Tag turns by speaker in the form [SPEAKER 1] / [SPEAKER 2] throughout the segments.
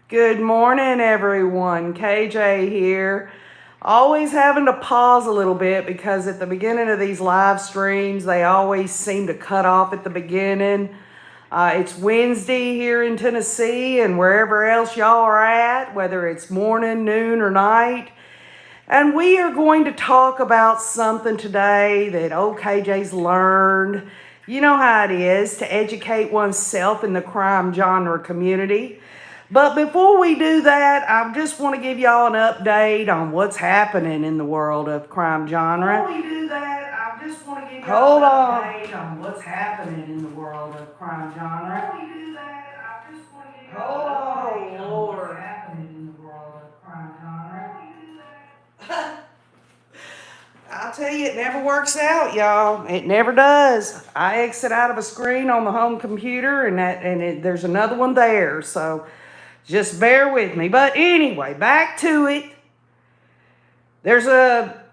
[SPEAKER 1] Good morning, everyone. KJ here. Always having to pause a little bit because at the beginning of these live streams, they always seem to cut off at the beginning. It's Wednesday here in Tennessee and wherever else y'all are at, whether it's morning, noon, or night. And we are going to talk about something today that old KJ's learned. You know how it is to educate oneself in the crime genre community. But before we do that, I just want to give y'all an update on what's happening in the world of crime genre. Before we do that, I just want to give y'all an update on what's happening in the world of crime genre. Before we do that, I just want to give y'all an update on what's happening in the world of crime genre. I'll tell you, it never works out, y'all. It never does. I exit out of a screen on the home computer, and there's another one there. So just bear with me. But anyway, back to it. There's a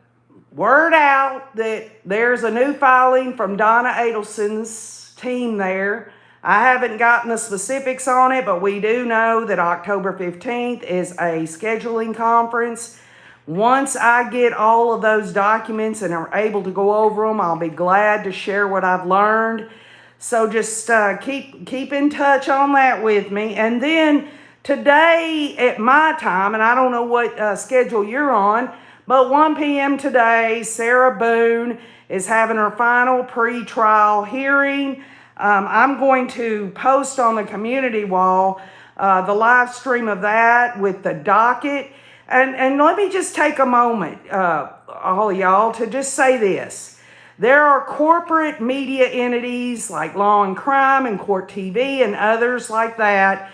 [SPEAKER 1] word out that there's a new filing from Donna Adelson's team there. I haven't gotten the specifics on it, but we do know that October 15th is a scheduling conference. Once I get all of those documents and are able to go over them, I'll be glad to share what I've learned. So just keep in touch on that with me. And then today at my time, and I don't know what schedule you're on, but 1 p.m. today, Sarah Boone is having her final pre-trial hearing. I'm going to post on the community wall the live stream of that with the docket. And let me just take a moment, all of y'all, to just say this. There are corporate media entities like Law and Crime and Court TV and others like that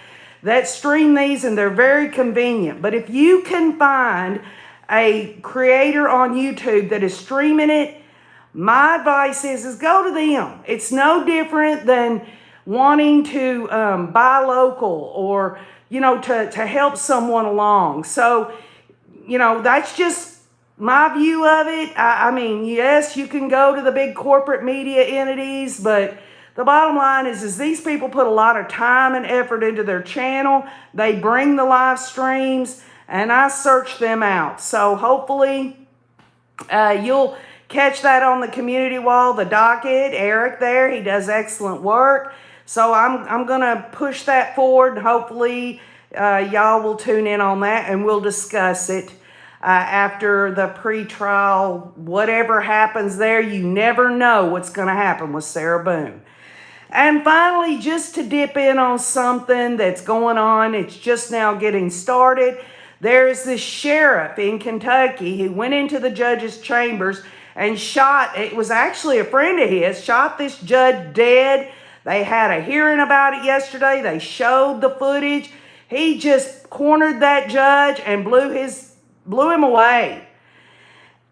[SPEAKER 1] stream these, and they're very convenient. But if you can find a creator on YouTube that is streaming it, my advice is go to them. It's no different than wanting to buy local or, to help someone along. So, that's just my view of it. I mean, yes, you can go to the big corporate media entities, but the bottom line is these people put a lot of time and effort into their channel. They bring the live streams, and I search them out. So hopefully you'll catch that on the community wall, the docket. Eric there, he does excellent work. So I'm going to push that forward, and hopefully y'all will tune in on that, and we'll discuss it after the pre-trial. Whatever happens there, you never know what's going to happen with Sarah Boone. And finally, just to dip in on something that's going on, it's just now getting started. There's this sheriff in Kentucky who went into the judge's chambers and shot, it was actually a friend of his, shot this judge dead. They had a hearing about it yesterday. They showed the footage. He just cornered that judge and blew him away.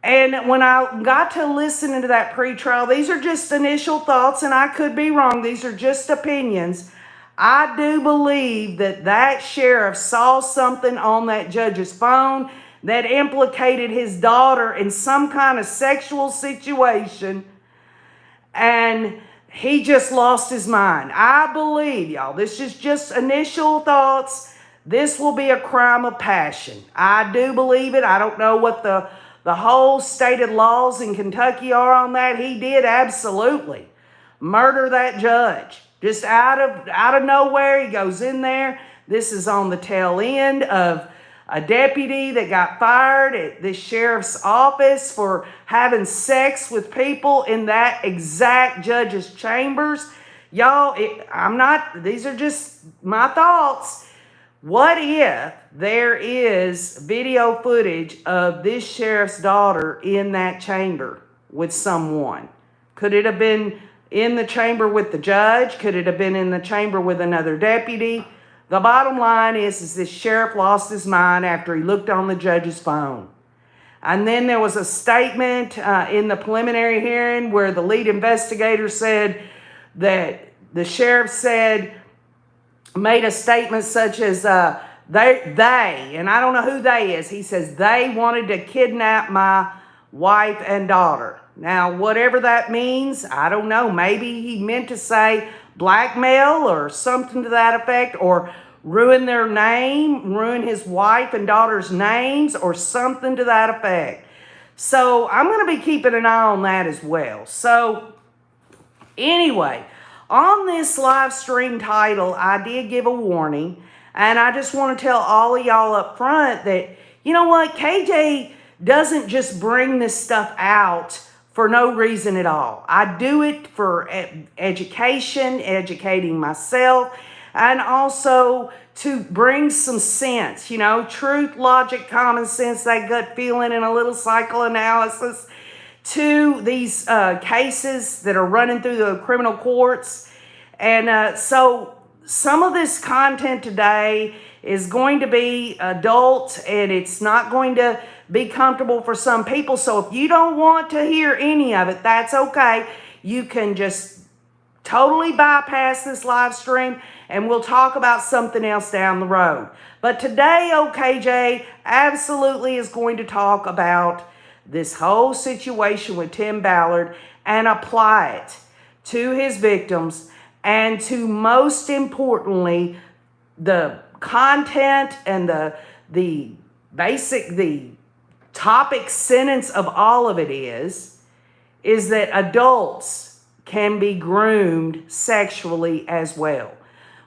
[SPEAKER 1] And when I got to listen to that pretrial, these are just initial thoughts, and I could be wrong. These are just opinions. I do believe that sheriff saw something on that judge's phone that implicated his daughter in some kind of sexual situation, and he just lost his mind. I believe, y'all, this is just initial thoughts. This will be a crime of passion. I do believe it. I don't know what the whole stated laws in Kentucky are on that. He did absolutely murder that judge. Just out of nowhere, he goes in there. This is on the tail end of a deputy that got fired at this sheriff's office for having sex with people in that exact judge's chambers. Y'all, these are just my thoughts. What if there is video footage of this sheriff's daughter in that chamber with someone? Could it have been in the chamber with the judge? Could it have been in the chamber with another deputy? The bottom line is this sheriff lost his mind after he looked on the judge's phone. And then there was a statement in the preliminary hearing where the lead investigator said that the sheriff made a statement such as they, and I don't know who they is, he says they wanted to kidnap my wife and daughter. Now, whatever that means, I don't know. Maybe he meant to say blackmail or something to that effect, or ruin their name, ruin his wife and daughter's names, or something to that effect. So I'm going to be keeping an eye on that as well. So anyway, on this live stream title, I did give a warning, and I just want to tell all of y'all up front that, you know what, KJ doesn't just bring this stuff out for no reason at all. I do it for education, educating myself, and also to bring some sense, you know, truth, logic, common sense, that gut feeling, and a little psychoanalysis to these cases that are running through the criminal courts. And so some of this content today is going to be adult, and it's not going to be comfortable for some people. So if you don't want to hear any of it, that's okay. You can just totally bypass this live stream, and we'll talk about something else down the road. But today, OKJ absolutely is going to talk about this whole situation with Tim Ballard and apply it to his victims, and to, most importantly, the content and the topic sentence of all of it is that adults can be groomed sexually as well.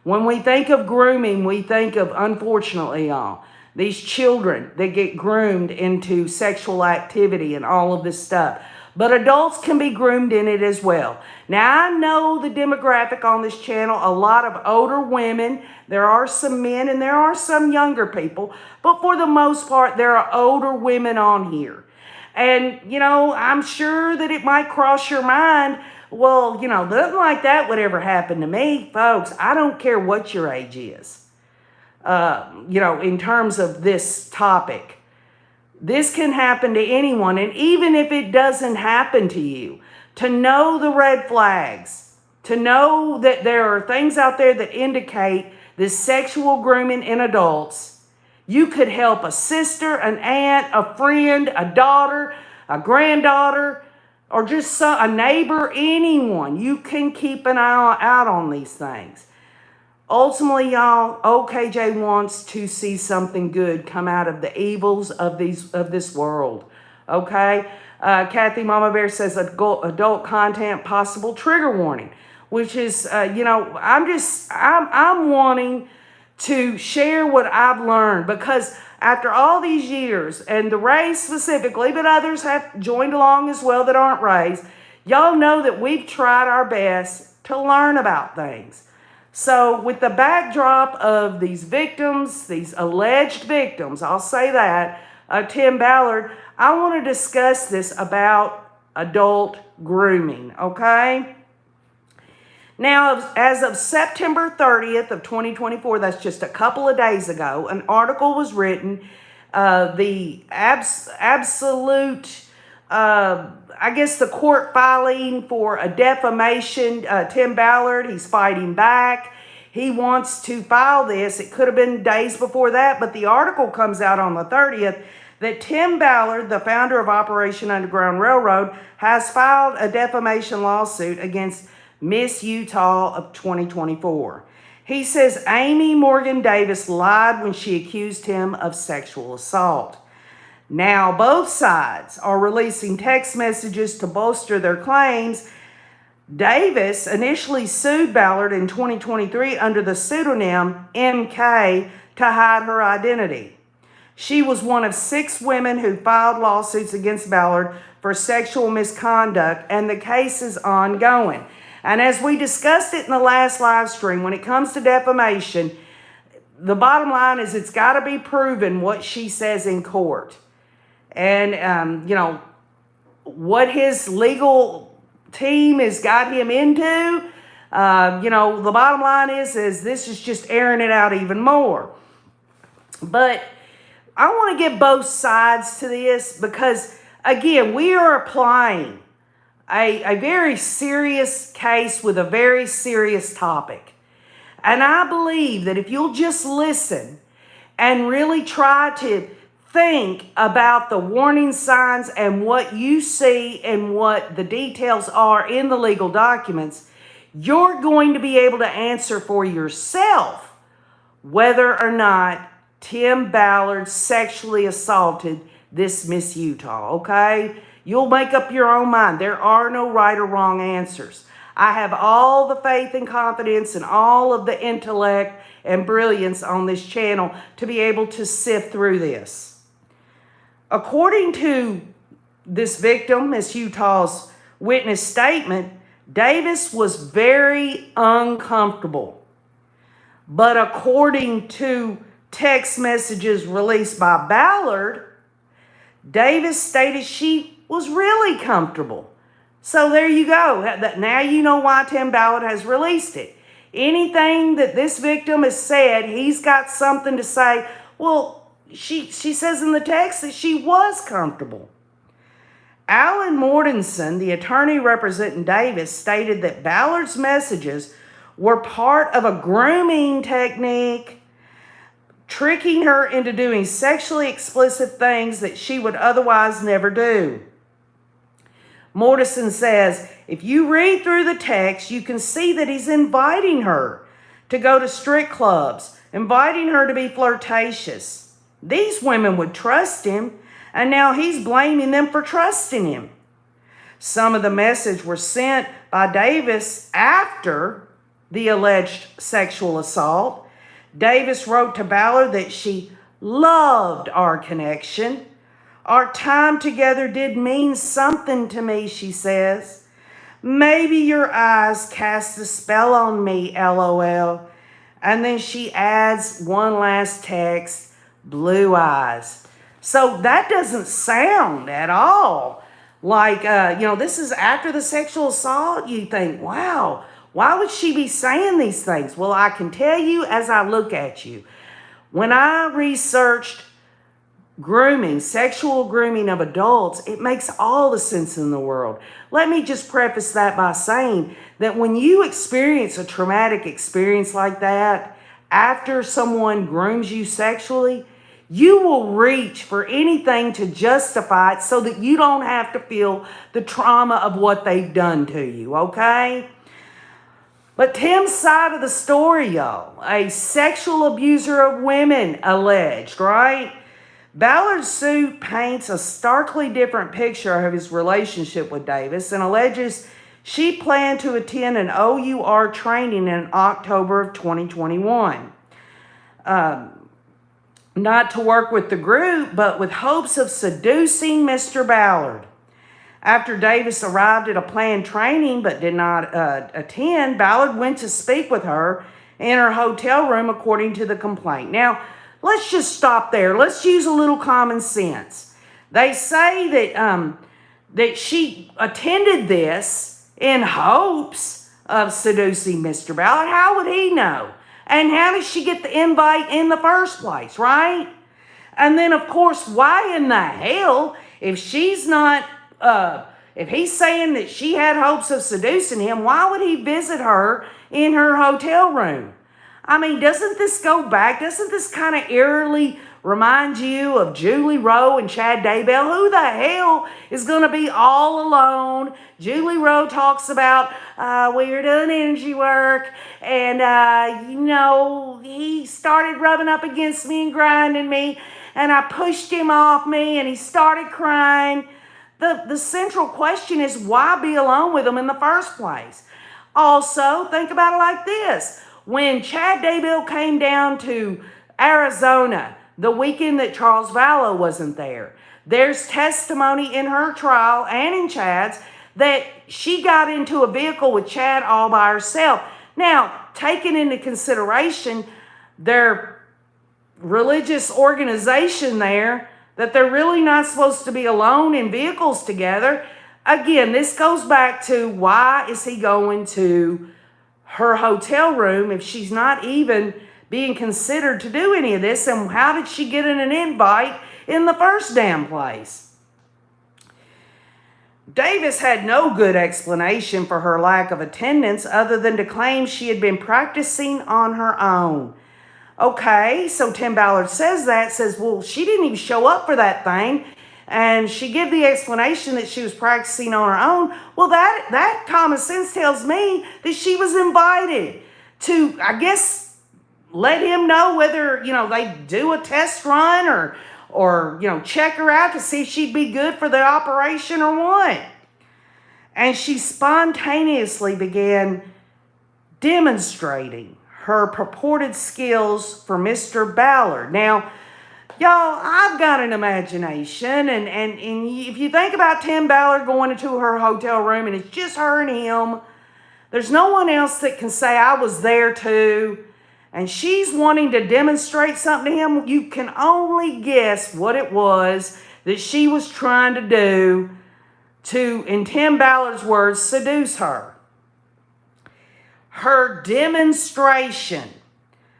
[SPEAKER 1] When we think of grooming, we think of, unfortunately, y'all, these children that get groomed into sexual activity and all of this stuff. But adults can be groomed in it as well. Now, I know the demographic on this channel, a lot of older women. There are some men and there are some younger people. But for the most part, there are older women on here. And, you know, I'm sure that it might cross your mind, well, you know, nothing like that would ever happen to me. Folks, I don't care what your age is, you know, in terms of this topic. This can happen to anyone, and even if it doesn't happen to you, to know the red flags, to know that there are things out there that indicate this sexual grooming in adults, you could help a sister, an aunt, a friend, a daughter, a granddaughter, or just a neighbor, anyone. You can keep an eye out on these things. Ultimately, y'all, OKJ wants to see something good come out of the evils of this world. Okay? Kathy Mama Bear says adult content, possible trigger warning, which is, you know, I'm wanting to share what I've learned, because after all these years, and the Rays specifically, but others have joined along as well that aren't Rays, y'all know that we've tried our best to learn about things. So with the backdrop of these victims, these alleged victims, I'll say that, Tim Ballard, I want to discuss this about adult grooming, okay? Now, as of September 30th of 2024, that's just a couple of days ago, an article was written, the absolute, I guess the court filing for a defamation, Tim Ballard, he's fighting back. He wants to file this. It could have been days before that, but the article comes out on the 30th that Tim Ballard, the founder of Operation Underground Railroad, has filed a defamation lawsuit against Miss Utah of 2024. He says Amy Morgan Davis lied when she accused him of sexual assault. Now, both sides are releasing text messages to bolster their claims. Davis initially sued Ballard in 2023 under the pseudonym MK to hide her identity. She was one of 6 women who filed lawsuits against Ballard for sexual misconduct, and the case is ongoing. And as we discussed it in the last live stream, when it comes to defamation, the bottom line is it's got to be proven what she says in court. And, you know, what his legal team has got him into, you know, the bottom line is this is just airing it out even more. But I want to get both sides to this because, again, we are applying a very serious case with a very serious topic. And I believe that if you'll just listen and really try to think about the warning signs and what you see and what the details are in the legal documents, you're going to be able to answer for yourself whether or not Tim Ballard sexually assaulted this Miss Utah, okay? You'll make up your own mind. There are no right or wrong answers. I have all the faith and confidence and all of the intellect and brilliance on this channel to be able to sift through this. According to this victim, Miss Utah's witness statement, Davis was very uncomfortable. But according to text messages released by Ballard, Davis stated she was really comfortable. So there you go. Now you know why Tim Ballard has released it. Anything that this victim has said, he's got something to say. Well, she says in the text that she was comfortable. Alan Mortensen, the attorney representing Davis, stated that Ballard's messages were part of a grooming technique, tricking her into doing sexually explicit things that she would otherwise never do. Mortensen says, if you read through the text, you can see that he's inviting her to go to strip clubs, inviting her to be flirtatious. These women would trust him, and now he's blaming them for trusting him. Some of the messages were sent by Davis after the alleged sexual assault. Davis wrote to Ballard that she loved our connection. Our time together did mean something to me, she says. Maybe your eyes cast a spell on me, LOL. And then she adds one last text, blue eyes. So that doesn't sound at all like, this is after the sexual assault. You think, wow, why would she be saying these things? Well, I can tell you as I look at you, when I researched grooming, sexual grooming of adults, it makes all the sense in the world. Let me just preface that by saying that when you experience a traumatic experience like that, after someone grooms you sexually, you will reach for anything to justify it so that you don't have to feel the trauma of what they've done to you, okay? But Tim's side of the story, y'all, a sexual abuser of women alleged, right? Ballard's suit paints a starkly different picture of his relationship with Davis and alleges she planned to attend an OUR training in October of 2021. Not to work with the group, but with hopes of seducing Mr. Ballard. After Davis arrived at a planned training but did not attend, Ballard went to speak with her in her hotel room, according to the complaint. Now, let's just stop there. Let's use a little common sense. They say that she attended this in hopes of seducing Mr. Ballard. How would he know? And how did she get the invite in the first place, right? And then, of course, why in the hell, if she's not, if he's saying that she had hopes of seducing him, why would he visit her in her hotel room? I mean, doesn't this go back? Doesn't this kind of eerily remind you of Julie Rowe and Chad Daybell? Who the hell is going to be all alone? Julie Rowe talks about, we were doing energy work, and, he started rubbing up against me and grinding me, and I pushed him off me, and he started crying. The central question is, why be alone with him in the first place? Also, think about it like this. When Chad Daybell came down to Arizona the weekend that Charles Vallow wasn't there, there's testimony in her trial and in Chad's that she got into a vehicle with Chad all by herself. Now, taking into consideration their religious organization there, that they're really not supposed to be alone in vehicles together. Again, this goes back to, why is he going to her hotel room if she's not even being considered to do any of this? And how did she get in an invite in the first damn place? Davis had no good explanation for her lack of attendance other than to claim she had been practicing on her own. Okay, so Tim Ballard says, well, she didn't even show up for that thing. And she gave the explanation that she was practicing on her own. Well, that common sense tells me that she was invited to, I guess, let him know whether, they do a test run or check her out to see if she'd be good for the operation or what. And she spontaneously began demonstrating her purported skills for Mr. Ballard. Now, y'all, I've got an imagination, and if you think about Tim Ballard going into her hotel room and it's just her and him, there's no one else that can say, I was there too, and she's wanting to demonstrate something to him. You can only guess what it was that she was trying to do to, in Tim Ballard's words, seduce her. Her demonstration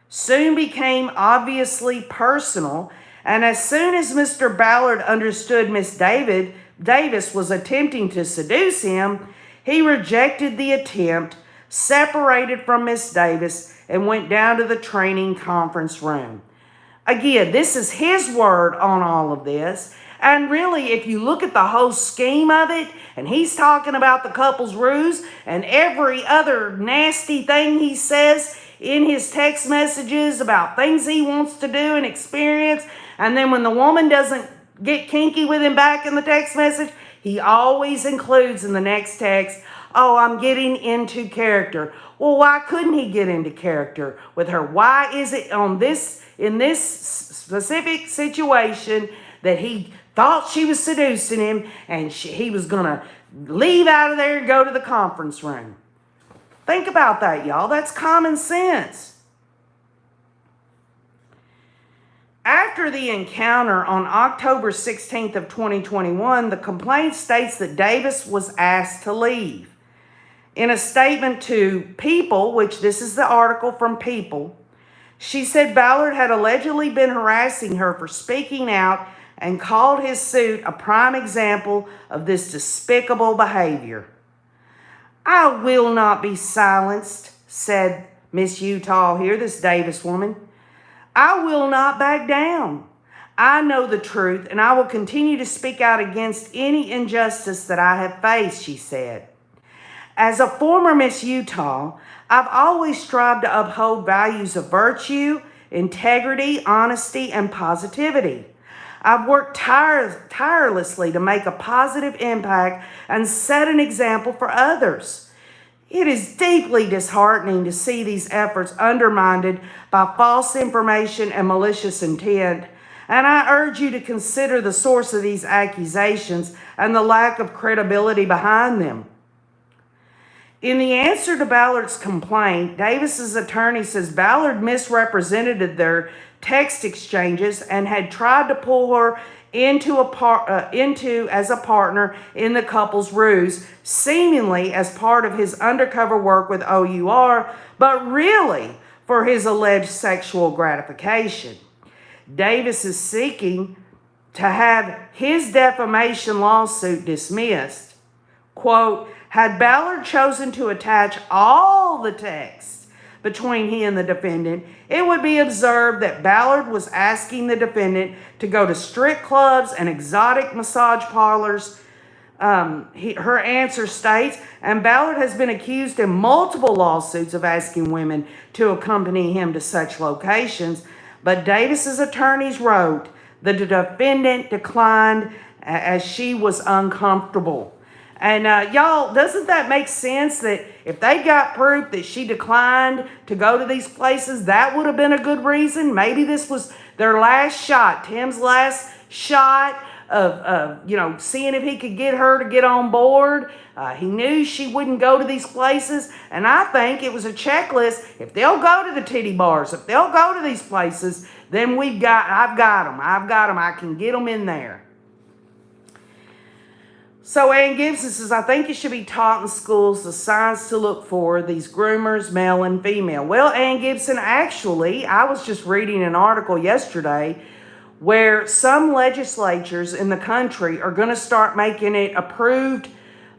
[SPEAKER 1] soon became obviously personal, and as soon as Mr. Ballard understood Miss Davis was attempting to seduce him, he rejected the attempt, separated from Miss Davis, and went down to the training conference room. Again, this is his word on all of this. And really, if you look at the whole scheme of it, and he's talking about the couple's ruse and every other nasty thing he says in his text messages about things he wants to do and experience, and then when the woman doesn't get kinky with him back in the text message, he always includes in the next text, oh, I'm getting into character. Well, why couldn't he get into character with her? Why is it in this specific situation that he thought she was seducing him and he was going to leave out of there and go to the conference room? Think about that, y'all. That's common sense. After the encounter on October 16th of 2021, the complaint states that Davis was asked to leave. In a statement to People, which this is the article from People, she said Ballard had allegedly been harassing her for speaking out and called his suit a prime example of this despicable behavior. I will not be silenced, said Miss Utah here, this Davis woman. I will not back down. I know the truth, and I will continue to speak out against any injustice that I have faced, she said. As a former Miss Utah, I've always strived to uphold values of virtue, integrity, honesty, and positivity. I've worked tirelessly to make a positive impact and set an example for others. It is deeply disheartening to see these efforts undermined by false information and malicious intent, and I urge you to consider the source of these accusations and the lack of credibility behind them. In the answer to Ballard's complaint, Davis's attorney says Ballard misrepresented their text exchanges and had tried to pull her into as a partner in the couple's ruse, seemingly as part of his undercover work with OUR, but really for his alleged sexual gratification. Davis is seeking to have his defamation lawsuit dismissed. Quote, had Ballard chosen to attach all the texts between he and the defendant, it would be observed that Ballard was asking the defendant to go to strip clubs and exotic massage parlors. Her answer states, and Ballard has been accused in multiple lawsuits of asking women to accompany him to such locations. But Davis's attorneys wrote the defendant declined as she was uncomfortable. And y'all, doesn't that make sense that if they got proof that she declined to go to these places, that would have been a good reason? Maybe this was their last shot, Tim's last shot of seeing if he could get her to get on board. He knew she wouldn't go to these places, and I think it was a checklist. If they'll go to the titty bars, if they'll go to these places, then I've got them. I can get them in there. So Ann Gibson says, I think it should be taught in schools the signs to look for, these groomers, male and female. Well, Ann Gibson, actually, I was just reading an article yesterday where some legislatures in the country are going to start making it approved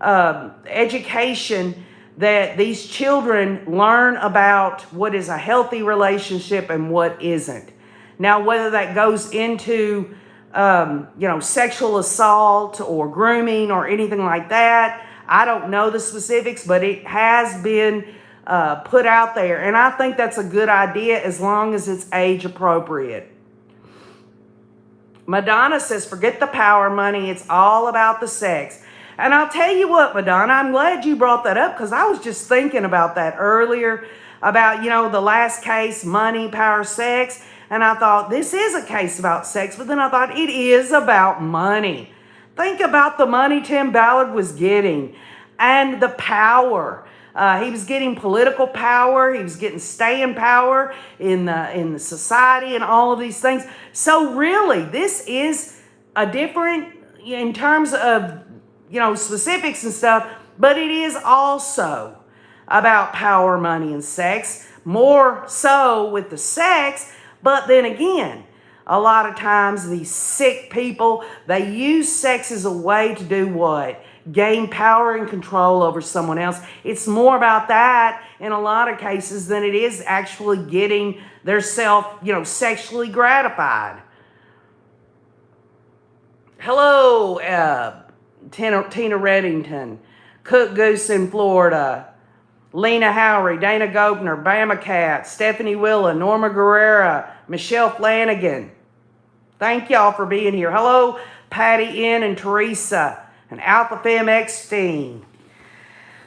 [SPEAKER 1] education that these children learn about what is a healthy relationship and what isn't. Now, whether that goes into sexual assault or grooming or anything like that, I don't know the specifics, but it has been put out there. And I think that's a good idea as long as it's age appropriate. Madonna says, forget the power money. It's all about the sex. And I'll tell you what, Madonna, I'm glad you brought that up because I was just thinking about that earlier about, the last case, money, power, sex. And I thought, this is a case about sex, but then I thought it is about money. Think about the money Tim Ballard was getting and the power. He was getting political power. He was getting staying power in the society and all of these things. So really, this is a different, in terms of, specifics and stuff, but it is also about power, money, and sex. More so with the sex, but then again, a lot of times these sick people, they use sex as a way to do what? Gain power and control over someone else. It's more about that in a lot of cases than it is actually getting their self, sexually gratified. Hello, Tina Reddington, Cook Goose in Florida, Lena Howery, Dana Gopner, Bama Cat, Stephanie Willa, Norma Guerrera, Michelle Flanagan. Thank y'all for being here. Hello, Patty N and Teresa and Alpha Femme Eckstein.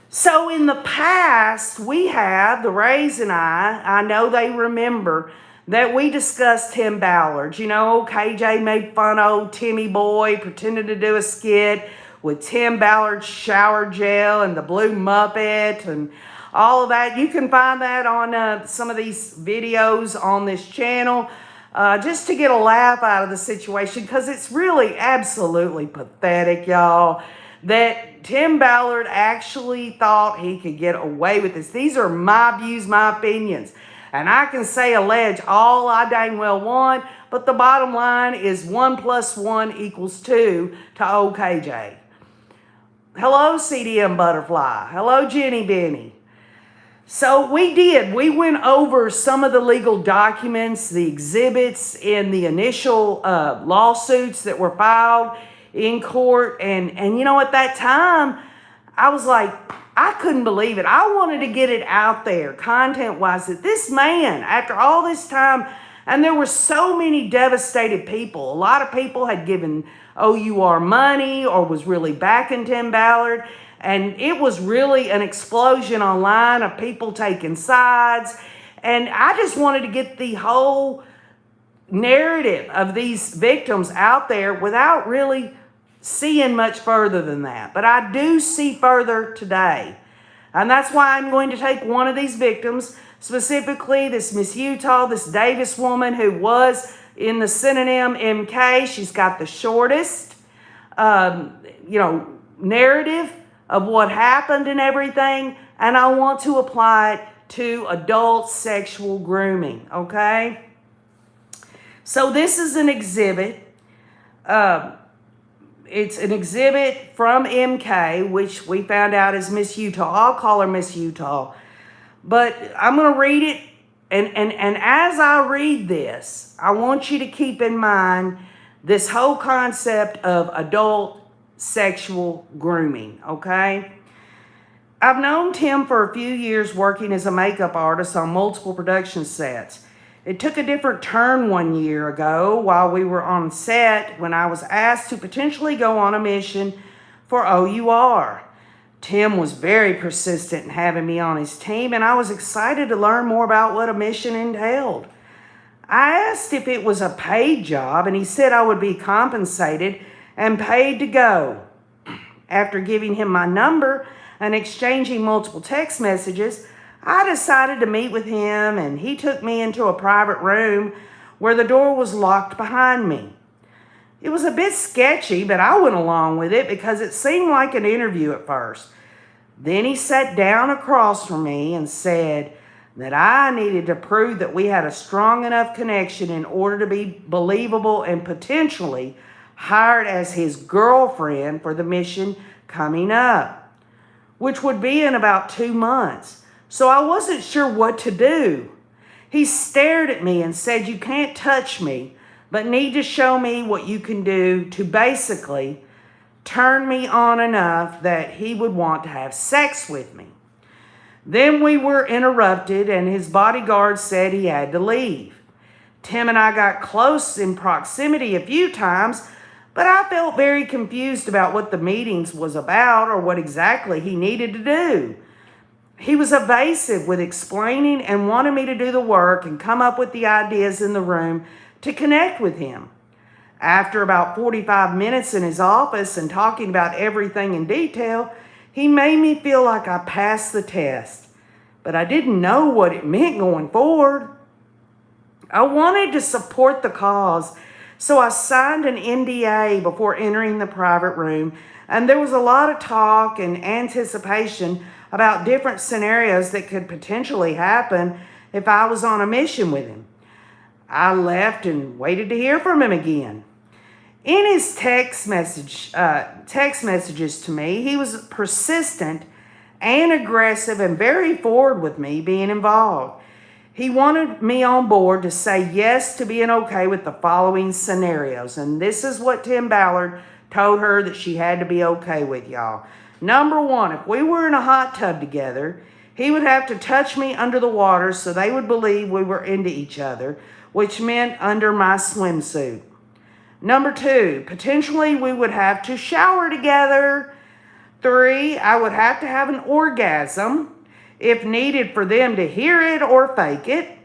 [SPEAKER 1] So in the past, we have, the Rays and I know they remember that we discussed Tim Ballard. KJ made fun of Timmy Boy, pretended to do a skit with Tim Ballard's shower gel and the blue Muppet and all of that. You can find that on some of these videos on this channel just to get a laugh out of the situation because it's really absolutely pathetic, y'all, that Tim Ballard actually thought he could get away with this. These are my views, my opinions. And I can say allege all I dang well want, but the bottom line is 1 + 1 = 2 to old KJ. Hello, CDM Butterfly. Hello, Jenny Benny. So we went over some of the legal documents, the exhibits in the initial lawsuits that were filed in court. And at that time, I was like, I couldn't believe it. I wanted to get it out there content-wise that this man, after all this time, and there were so many devastated people. A lot of people had given OUR money or was really backing Tim Ballard. And it was really an explosion online of people taking sides. And I just wanted to get the whole narrative of these victims out there without really seeing much further than that. But I do see further today. And that's why I'm going to take one of these victims, specifically this Miss Utah, this Davis woman who was in the synonym MK. She's got the shortest, narrative of what happened and everything, and I want to apply it to adult sexual grooming, okay? So this is an exhibit. It's an exhibit from MK, which we found out is Miss Utah. I'll call her Miss Utah. But I'm going to read it, and as I read this, I want you to keep in mind this whole concept of adult sexual grooming, okay? I've known Tim for a few years working as a makeup artist on multiple production sets. It took a different turn one year ago while we were on set when I was asked to potentially go on a mission for OUR. Tim was very persistent in having me on his team, and I was excited to learn more about what a mission entailed. I asked if it was a paid job, and he said I would be compensated and paid to go. After giving him my number and exchanging multiple text messages, I decided to meet with him, and he took me into a private room where the door was locked behind me. It was a bit sketchy, but I went along with it because it seemed like an interview at first. Then he sat down across from me and said that I needed to prove that we had a strong enough connection in order to be believable and potentially hired as his girlfriend for the mission coming up, which would be in about 2 months. So I wasn't sure what to do. He stared at me and said, "You can't touch me, but need to show me what you can do to basically turn me on enough that he would want to have sex with me." Then we were interrupted and his bodyguard said he had to leave. Tim and I got close in proximity a few times, but I felt very confused about what the meetings was about or what exactly he needed to do. He was evasive with explaining and wanted me to do the work and come up with the ideas in the room to connect with him. After about 45 minutes in his office and talking about everything in detail, he made me feel like I passed the test, but I didn't know what it meant going forward. I wanted to support the cause, so I signed an NDA before entering the private room, and there was a lot of talk and anticipation about different scenarios that could potentially happen if I was on a mission with him. I left and waited to hear from him again. In his text messages to me, he was persistent and aggressive and very forward with me being involved. He wanted me on board to say yes to being okay with the following scenarios. And this is what Tim Ballard told her that she had to be okay with, y'all. Number one, if we were in a hot tub together, he would have to touch me under the water so they would believe we were into each other, which meant under my swimsuit. Number two, potentially we would have to shower together. 3, I would have to have an orgasm if needed for them to hear it or fake it.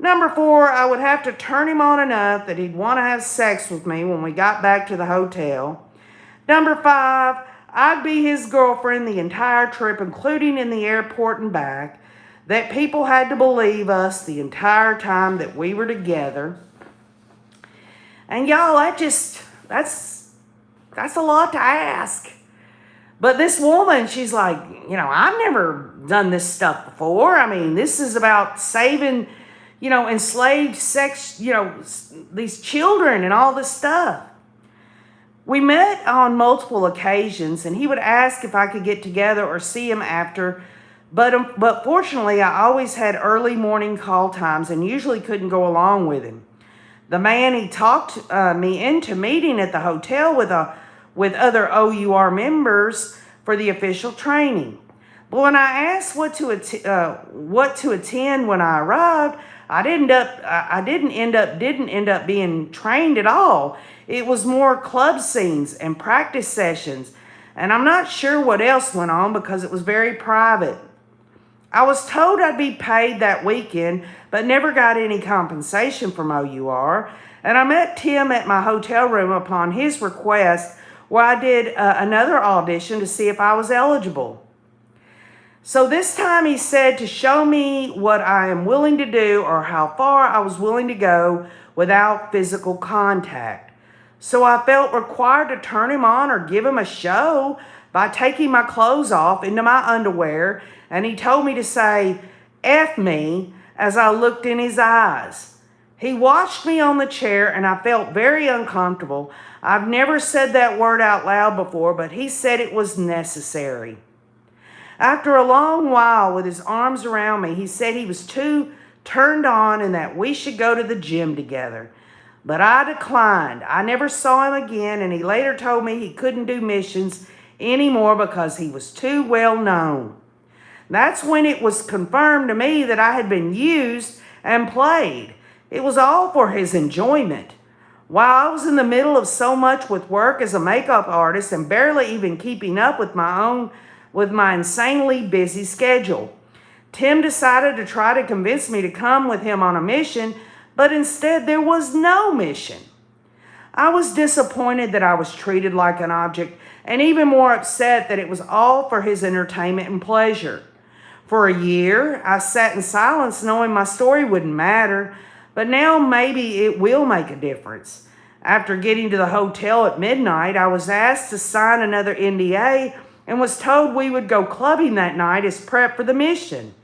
[SPEAKER 1] Number 4, I would have to turn him on enough that he'd want to have sex with me when we got back to the hotel. Number 5, I'd be his girlfriend the entire trip, including in the airport and back, that people had to believe us the entire time that we were together. And y'all, that's a lot to ask. But this woman, she's like, I've never done this stuff before. I mean, this is about saving, enslaved sex, these children and all this stuff. We met on multiple occasions, and he would ask if I could get together or see him after. But fortunately, I always had early morning call times and usually couldn't go along with him. The man, he talked me into meeting at the hotel with other OUR members for the official training. But when I asked what to attend when I arrived, didn't end up being trained at all. It was more club scenes and practice sessions, and I'm not sure what else went on because it was very private. I was told I'd be paid that weekend, but never got any compensation from OUR. And I met Tim at my hotel room upon his request, where I did another audition to see if I was eligible. So this time he said to show me what I am willing to do or how far I was willing to go without physical contact. So I felt required to turn him on or give him a show by taking my clothes off into my underwear, and he told me to say, F me, as I looked in his eyes. He watched me on the chair, and I felt very uncomfortable. I've never said that word out loud before, but he said it was necessary. After a long while with his arms around me, he said he was too turned on and that we should go to the gym together. But I declined. I never saw him again, and he later told me he couldn't do missions anymore because he was too well known. That's when it was confirmed to me that I had been used and played. It was all for his enjoyment. While I was in the middle of so much with work as a makeup artist and barely even keeping up with my insanely busy schedule, Tim decided to try to convince me to come with him on a mission, but instead there was no mission. I was disappointed that I was treated like an object, and even more upset that it was all for his entertainment and pleasure. For a year, I sat in silence knowing my story wouldn't matter, but now maybe it will make a difference. After getting to the hotel at midnight, I was asked to sign another NDA and was told we would go clubbing that night as prep for the mission.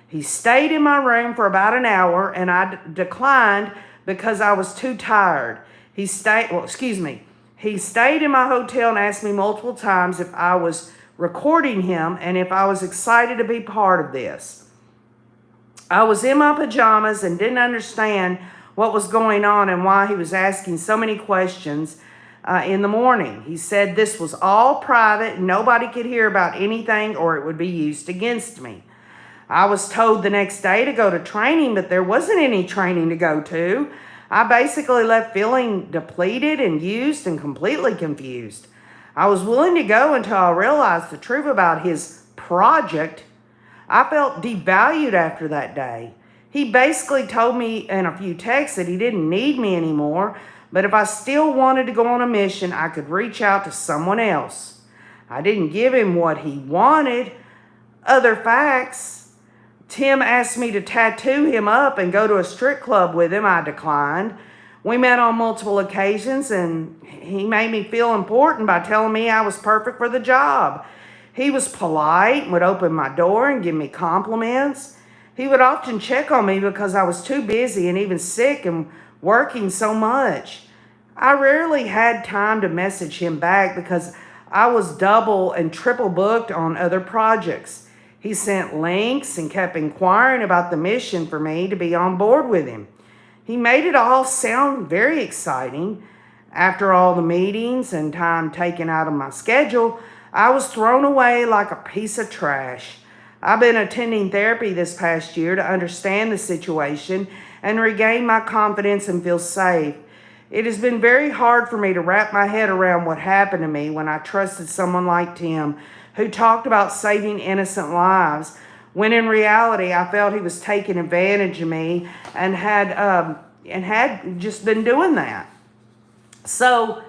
[SPEAKER 1] He stayed in my room for about an hour, and I declined because I was too tired. He stayed in my hotel and asked me multiple times if I was recording him and if I was excited to be part of this. I was in my pajamas and didn't understand what was going on and why he was asking so many questions in the morning. He said this was all private and nobody could hear about anything or it would be used against me. I was told the next day to go to training, but there wasn't any training to go to. I basically left feeling depleted and used and completely confused. I was willing to go until I realized the truth about his project. I felt devalued after that day. He basically told me in a few texts that he didn't need me anymore, but if I still wanted to go on a mission, I could reach out to someone else. I didn't give him what he wanted, other facts. Tim asked me to tattoo him up and go to a strip club with him. I declined. We met on multiple occasions, and he made me feel important by telling me I was perfect for the job. He was polite and would open my door and give me compliments. He would often check on me because I was too busy and even sick and working so much. I rarely had time to message him back because I was double and triple booked on other projects. He sent links and kept inquiring about the mission for me to be on board with him. He made it all sound very exciting. After all the meetings and time taken out of my schedule, I was thrown away like a piece of trash. I've been attending therapy this past year to understand the situation and regain my confidence and feel safe. It has been very hard for me to wrap my head around what happened to me when I trusted someone like Tim, who talked about saving innocent lives, when in reality I felt he was taking advantage of me and had just been doing that. So,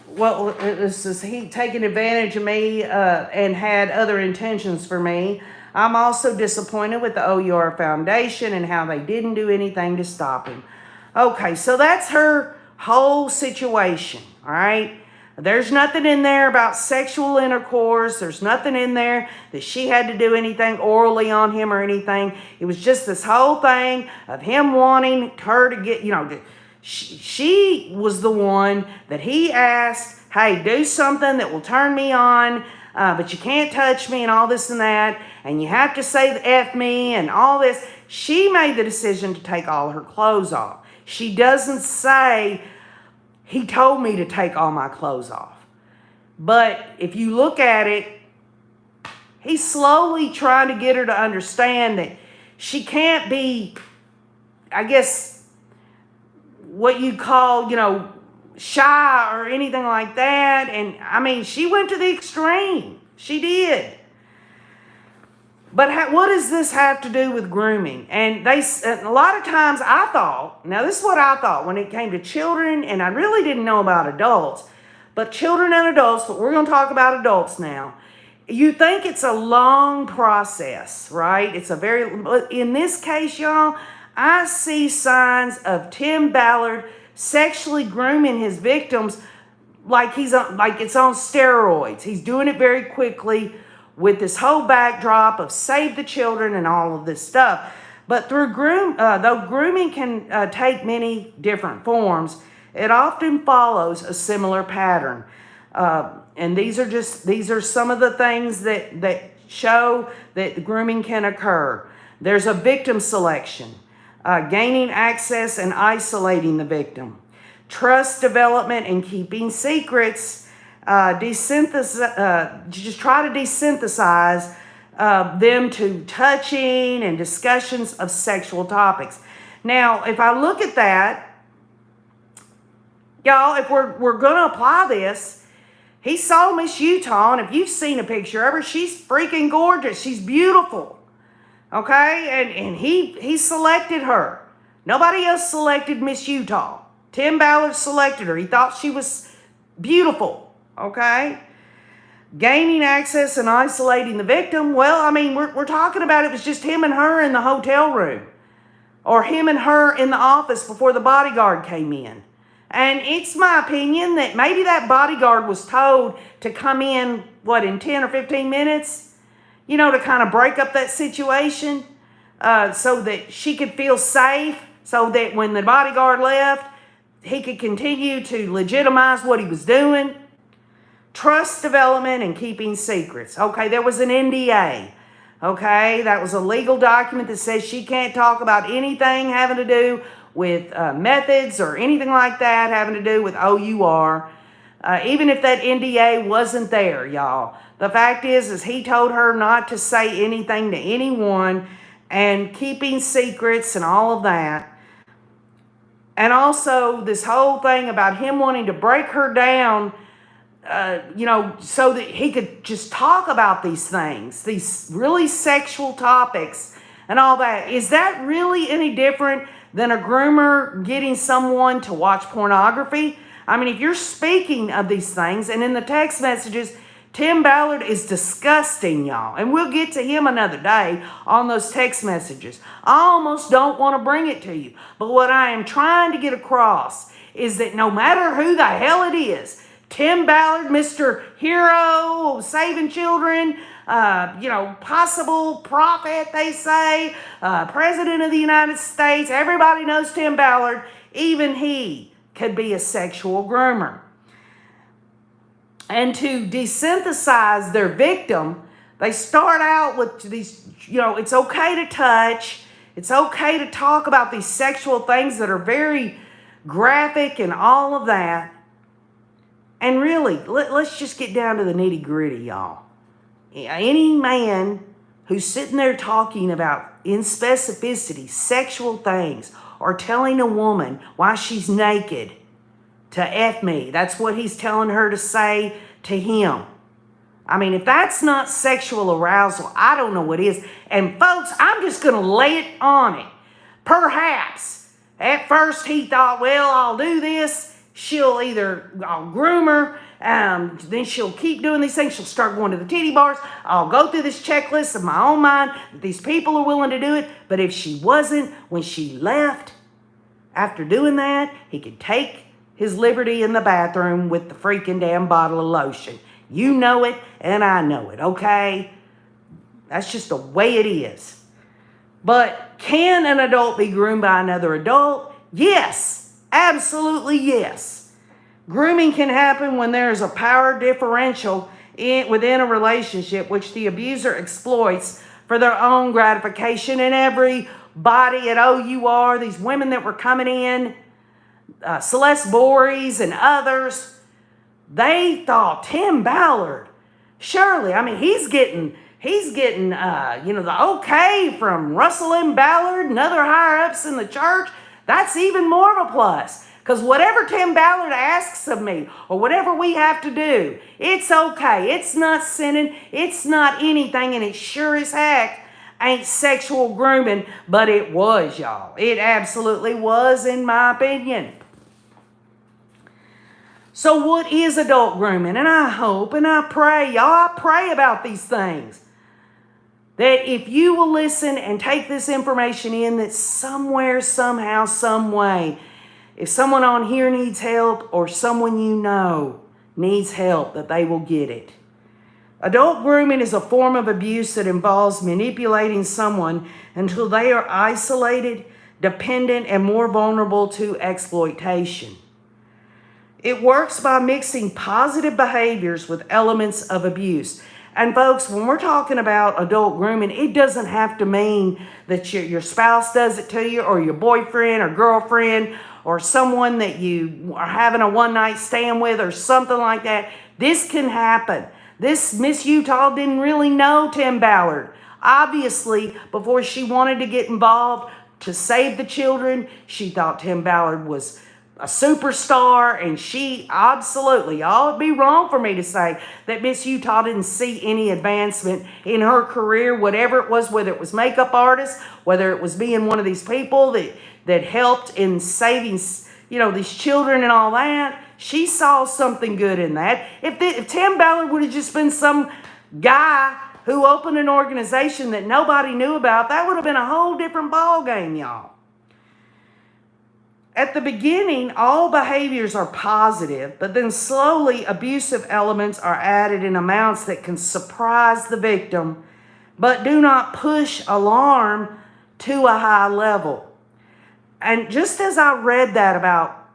[SPEAKER 1] well, this is he taking advantage of me and had other intentions for me. I'm also disappointed with the OUR Foundation and how they didn't do anything to stop him. Okay, so that's her whole situation, all right? There's nothing in there about sexual intercourse. There's nothing in there that she had to do anything orally on him or anything. It was just this whole thing of him wanting her to get, she was the one that he asked, hey, do something that will turn me on, but you can't touch me and all this and that, and you have to say the F me and all this. She made the decision to take all her clothes off. She doesn't say, he told me to take all my clothes off. But if you look at it, he's slowly trying to get her to understand that she can't be, I guess, what you call, shy or anything like that. And I mean, she went to the extreme. She did. But what does this have to do with grooming? And a lot of times I thought, now this is what I thought when it came to children, and I really didn't know about adults, but children and adults, but we're going to talk about adults now. You think it's a long process, right? In this case, y'all, I see signs of Tim Ballard sexually grooming his victims like it's on steroids. He's doing it very quickly, with this whole backdrop of save the children and all of this stuff. But though grooming can take many different forms, it often follows a similar pattern. And these are some of the things that show that grooming can occur. There's a victim selection, gaining access and isolating the victim, trust development and keeping secrets, just try to desynthesize them to touching and discussions of sexual topics. Now, if I look at that, y'all, if we're going to apply this, he saw Miss Utah, and if you've seen a picture of her, she's freaking gorgeous. She's beautiful, okay? And he selected her. Nobody else selected Miss Utah. Tim Ballard selected her. He thought she was beautiful. Okay? Gaining access and isolating the victim. Well, I mean, we're talking about it was just him and her in the hotel room. Or him and her in the office before the bodyguard came in. And it's my opinion that maybe that bodyguard was told to come in, in 10 or 15 minutes? To kind of break up that situation. So that she could feel safe. So that when the bodyguard left, he could continue to legitimize what he was doing. Trust development and keeping secrets. Okay, there was an NDA. Okay, that was a legal document that says she can't talk about anything having to do with methods or anything like that having to do with OUR. Even if that NDA wasn't there, y'all. The fact is he told her not to say anything to anyone and keeping secrets and all of that. And also this whole thing about him wanting to break her down, so that he could just talk about these things, these really sexual topics and all that. Is that really any different than a groomer getting someone to watch pornography? I mean, if you're speaking of these things, and in the text messages, Tim Ballard is disgusting, y'all. And we'll get to him another day on those text messages. I almost don't want to bring it to you. But what I am trying to get across is that no matter who the hell it is, Tim Ballard, Mr. Hero, saving children, possible prophet, they say, President of the United States, everybody knows Tim Ballard, even he could be a sexual groomer. And to desynthesize their victim, they start out with these, it's okay to touch, it's okay to talk about these sexual things that are very graphic and all of that. And really, let's just get down to the nitty gritty, y'all. Any man who's sitting there talking about, in specificity, sexual things, or telling a woman why she's naked to F me, that's what he's telling her to say to him. I mean, if that's not sexual arousal, I don't know what is. And folks, I'm just going to lay it on it. Perhaps, at first he thought, well, I'll do this. I'll groom her, then she'll keep doing these things. She'll start going to the titty bars. I'll go through this checklist of my own mind. These people are willing to do it. But if she wasn't, when she left, after doing that, he could take his liberty in the bathroom with the freaking damn bottle of lotion. You know it, and I know it, okay? That's just the way it is. But can an adult be groomed by another adult? Yes. Absolutely yes. Grooming can happen when there is a power differential within a relationship which the abuser exploits for their own gratification. And everybody at OUR, these women that were coming in, Celeste Bories and others, they thought Tim Ballard, surely, I mean, he's getting the okay from Russell M. Ballard and other higher-ups in the church. That's even more of a plus. Because whatever Tim Ballard asks of me, or whatever we have to do, it's okay. It's not sinning. It's not anything. And it sure as heck ain't sexual grooming. But it was, y'all. It absolutely was, in my opinion. So what is adult grooming? And I hope and I pray, y'all, I pray about these things, that if you will listen and take this information in, that somewhere, somehow, some way, if someone on here needs help or someone you know needs help, that they will get it. Adult grooming is a form of abuse that involves manipulating someone until they are isolated, dependent, and more vulnerable to exploitation. It works by mixing positive behaviors with elements of abuse. And folks, when we're talking about adult grooming, it doesn't have to mean that your spouse does it to you, or your boyfriend or girlfriend, or someone that you are having a one-night stand with, or something like that. This can happen. This Miss Utah didn't really know Tim Ballard. Obviously, before she wanted to get involved to save the children, she thought Tim Ballard was a superstar, and she absolutely, y'all, it'd be wrong for me to say that Miss Utah didn't see any advancement in her career, whatever it was, whether it was makeup artist, whether it was being one of these people that helped in saving, these children and all that. She saw something good in that. If Tim Ballard would have just been some guy who opened an organization that nobody knew about, that would have been a whole different ball game, y'all. At the beginning, all behaviors are positive, but then slowly abusive elements are added in amounts that can surprise the victim, but do not push alarm to a high level. And just as I read that about,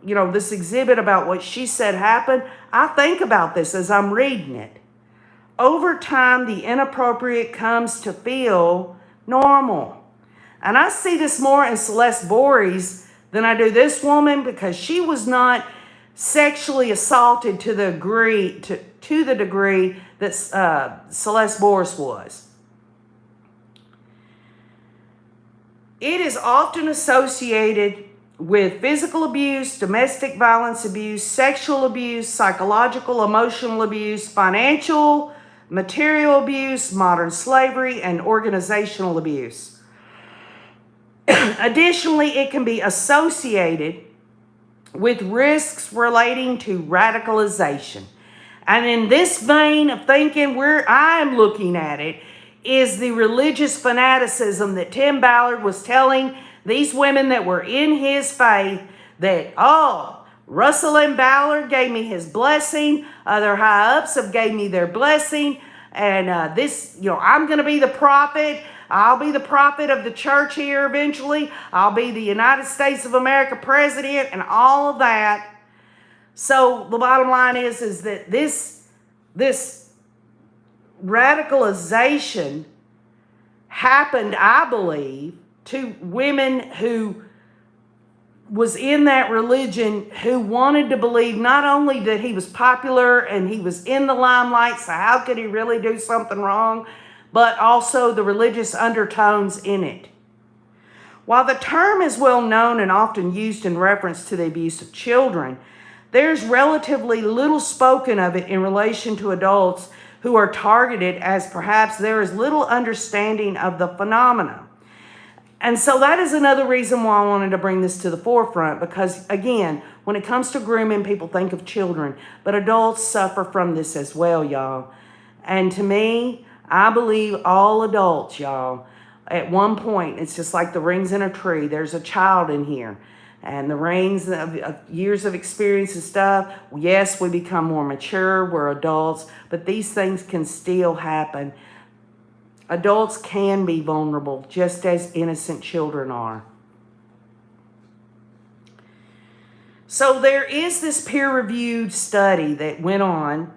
[SPEAKER 1] this exhibit about what she said happened, I think about this as I'm reading it. Over time, the inappropriate comes to feel normal. And I see this more in Celeste Bories than I do this woman, because she was not sexually assaulted to the degree that Celeste Boris was. It is often associated with physical abuse, domestic violence abuse, sexual abuse, psychological, emotional abuse, financial, material abuse, modern slavery, and organizational abuse. Additionally, it can be associated with risks relating to radicalization. And in this vein of thinking, where I'm looking at it, is the religious fanaticism that Tim Ballard was telling these women that were in his faith that, oh, Russell and Ballard gave me his blessing, other high-ups have gave me their blessing, and this, I'm going to be the prophet. I'll be the prophet of the church here eventually. I'll be the United States of America president and all of that. So the bottom line is that this radicalization happened, I believe, to women who was in that religion who wanted to believe not only that he was popular and he was in the limelight, so how could he really do something wrong, but also the religious undertones in it. While the term is well known and often used in reference to the abuse of children, there's relatively little spoken of it in relation to adults who are targeted, as perhaps there is little understanding of the phenomena. And so that is another reason why I wanted to bring this to the forefront, because again, when it comes to grooming, people think of children, but adults suffer from this as well, y'all. And to me, I believe all adults, y'all, at one point, it's just like the rings in a tree. There's a child in here. And the rings of years of experience and stuff, yes, we become more mature, we're adults, but these things can still happen. Adults can be vulnerable, just as innocent children are. So there is this peer-reviewed study that went on,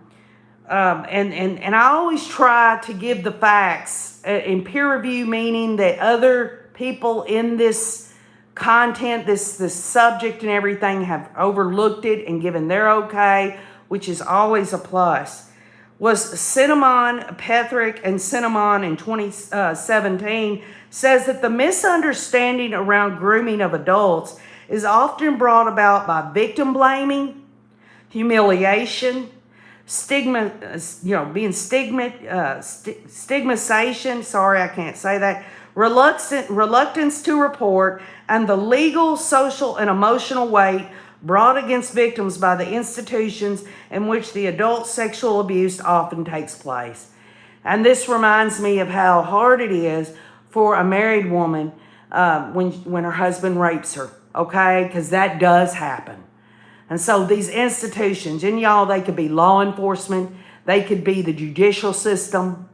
[SPEAKER 1] and I always try to give the facts in peer review, meaning that other people in this content, this subject and everything have overlooked it and given their okay, which is always a plus. Was Cinnamon, Petherick, and Cinnamon in 2017 says that the misunderstanding around grooming of adults is often brought about by victim blaming, humiliation, stigmatization, sorry, I can't say that, reluctance to report, and the legal, social, and emotional weight brought against victims by the institutions in which the adult sexual abuse often takes place. And this reminds me of how hard it is for a married woman when her husband rapes her, okay? Because that does happen. And so these institutions, and y'all, they could be law enforcement, they could be the judicial system,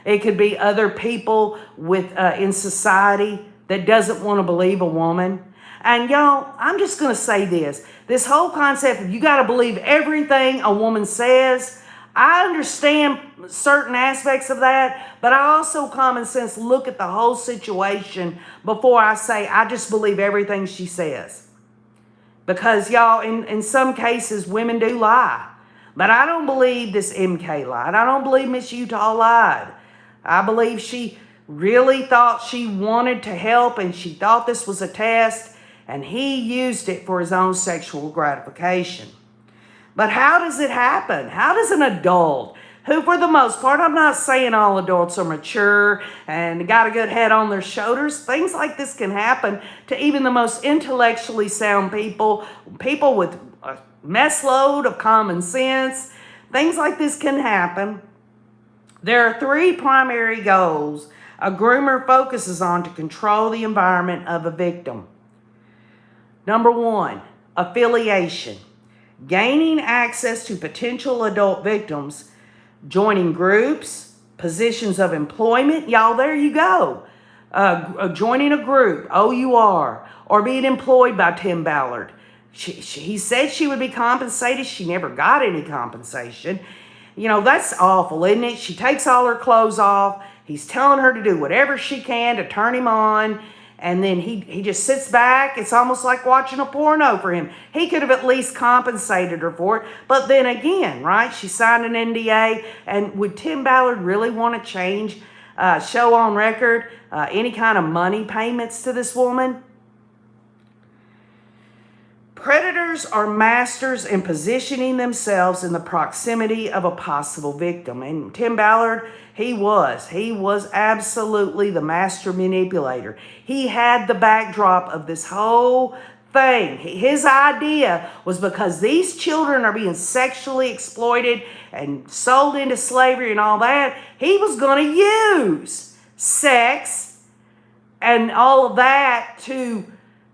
[SPEAKER 1] it could be other people in society that doesn't want to believe a woman. And y'all, I'm just going to say this. This whole concept of you got to believe everything a woman says, I understand certain aspects of that, but I also common sense look at the whole situation before I say I just believe everything she says. Because y'all, in some cases, women do lie. But I don't believe this MK lied. I don't believe Miss Utah lied. I believe she really thought she wanted to help and she thought this was a test, and he used it for his own sexual gratification. But how does it happen? How does an adult, who for the most part, I'm not saying all adults are mature and got a good head on their shoulders, things like this can happen to even the most intellectually sound people with a mess load of common sense. Things like this can happen. There are 3 primary goals a groomer focuses on to control the environment of a victim. Number 1, affiliation. Gaining access to potential adult victims, joining groups, positions of employment. Y'all, there you go. Joining a group, OUR, or being employed by Tim Ballard. He said she would be compensated. She never got any compensation. You know, that's awful, isn't it? She takes all her clothes off. He's telling her to do whatever she can to turn him on. And then he just sits back. It's almost like watching a porno for him. He could have at least compensated her for it. But then again, right, she signed an NDA. And would Tim Ballard really want to change show on record any kind of money payments to this woman. Predators are masters in positioning themselves in the proximity of a possible victim. And Tim Ballard, he was absolutely the master manipulator. He had the backdrop of this whole thing. His idea was because these children are being sexually exploited and sold into slavery and all that, he was going to use sex and all of that to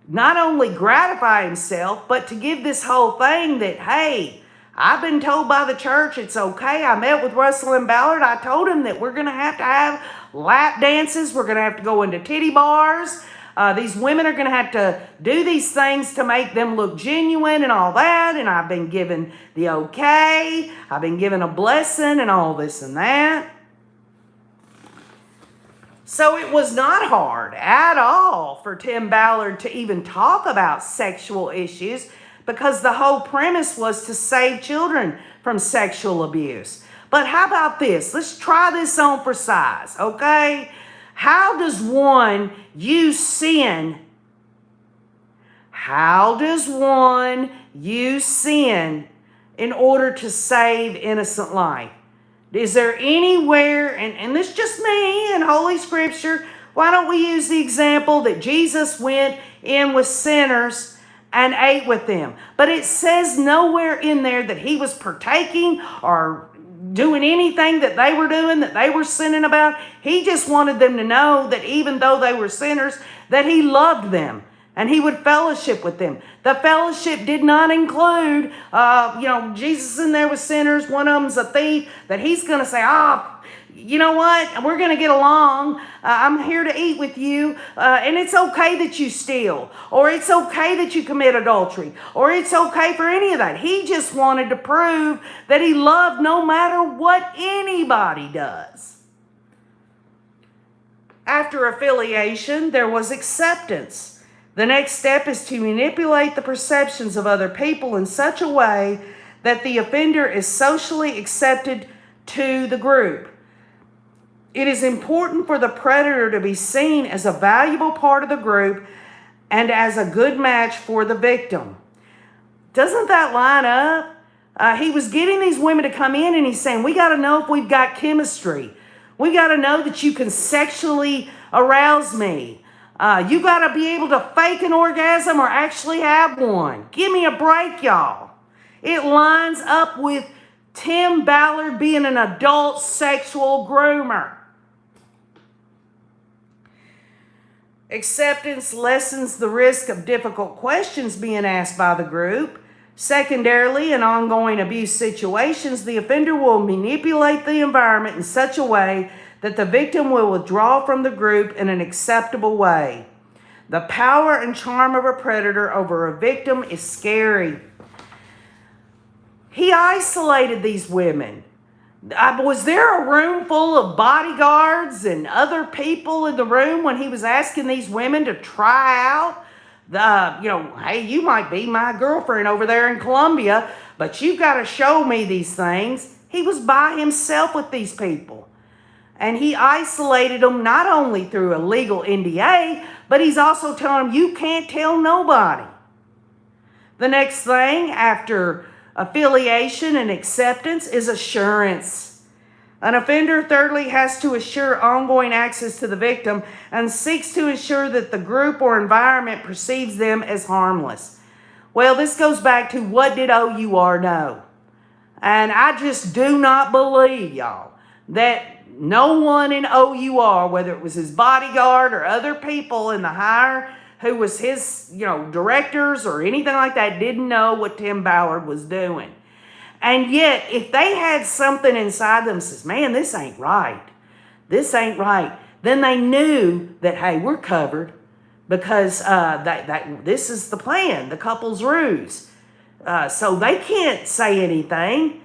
[SPEAKER 1] not only gratify himself, but to give this whole thing that, hey, I've been told by the church it's okay. I met with Russell and Ballard. I told him that we're going to have lap dances. We're going to have to go into titty bars. These women are going to have to do these things to make them look genuine and all that. And I've been given the okay. I've been given a blessing and all this and that. So it was not hard at all for Tim Ballard to even talk about sexual issues, because the whole premise was to save children from sexual abuse. But how about this? Let's try this on for size, okay? How does one use sin? How does one use sin in order to save innocent life? Is there anywhere, and this is just me in Holy Scripture, why don't we use the example that Jesus went in with sinners and ate with them? But it says nowhere in there that he was partaking or doing anything that they were doing, that they were sinning about. He just wanted them to know that even though they were sinners, that he loved them and he would fellowship with them. The fellowship did not include, Jesus in there with sinners. One of them's a thief, that he's going to say, you know what? We're going to get along. I'm here to eat with you. And it's okay that you steal. Or it's okay that you commit adultery. Or it's okay for any of that. He just wanted to prove that he loved no matter what anybody does. After affiliation, there was acceptance. The next step is to manipulate the perceptions of other people in such a way that the offender is socially accepted to the group. It is important for the predator to be seen as a valuable part of the group and as a good match for the victim. Doesn't that line up? He was getting these women to come in and he's saying, we got to know if we've got chemistry. We got to know that you can sexually arouse me. You got to be able to fake an orgasm or actually have one. Give me a break, y'all. It lines up with Tim Ballard being an adult sexual groomer. Acceptance lessens the risk of difficult questions being asked by the group. Secondarily, in ongoing abuse situations, the offender will manipulate the environment in such a way that the victim will withdraw from the group in an acceptable way. The power and charm of a predator over a victim is scary. He isolated these women. Was there a room full of bodyguards and other people in the room when he was asking these women to try out? Hey, you might be my girlfriend over there in Colombia, but you've got to show me these things. He was by himself with these people. And he isolated them not only through a legal NDA, but he's also telling them, you can't tell nobody. The next thing after affiliation and acceptance is assurance. An offender, thirdly, has to assure ongoing access to the victim and seeks to ensure that the group or environment perceives them as harmless. Well, this goes back to, what did OUR know? And I just do not believe, y'all, that no one in OUR, whether it was his bodyguard or other people in the higher who was his, directors or anything like that, didn't know what Tim Ballard was doing. And yet, if they had something inside them that says, man, this ain't right, then they knew that, hey, we're covered, because this is the plan, the couple's ruse. So they can't say anything,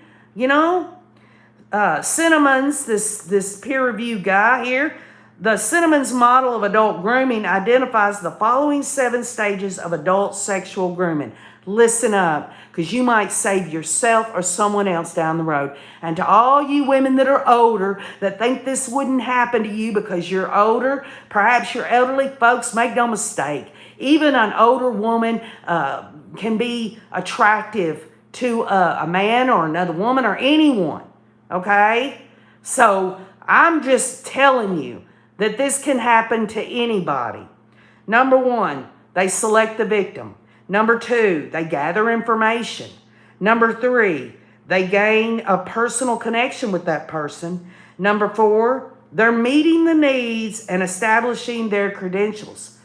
[SPEAKER 1] Cinnamons, this peer-reviewed guy here, the Cinnamons model of adult grooming identifies the following 7 stages of adult sexual grooming. listen up, because you might save yourself or someone else down the road. And to all you women that are older that think this wouldn't happen to you because you're older, perhaps you're elderly folks, make no mistake. Even an older woman can be attractive to a man or another woman or anyone, okay? So I'm just telling you that this can happen to anybody. Number one, they select the victim. Number two, they gather information. Number three, they gain a personal connection with that person. Number four, they're meeting the needs and establishing their credentials.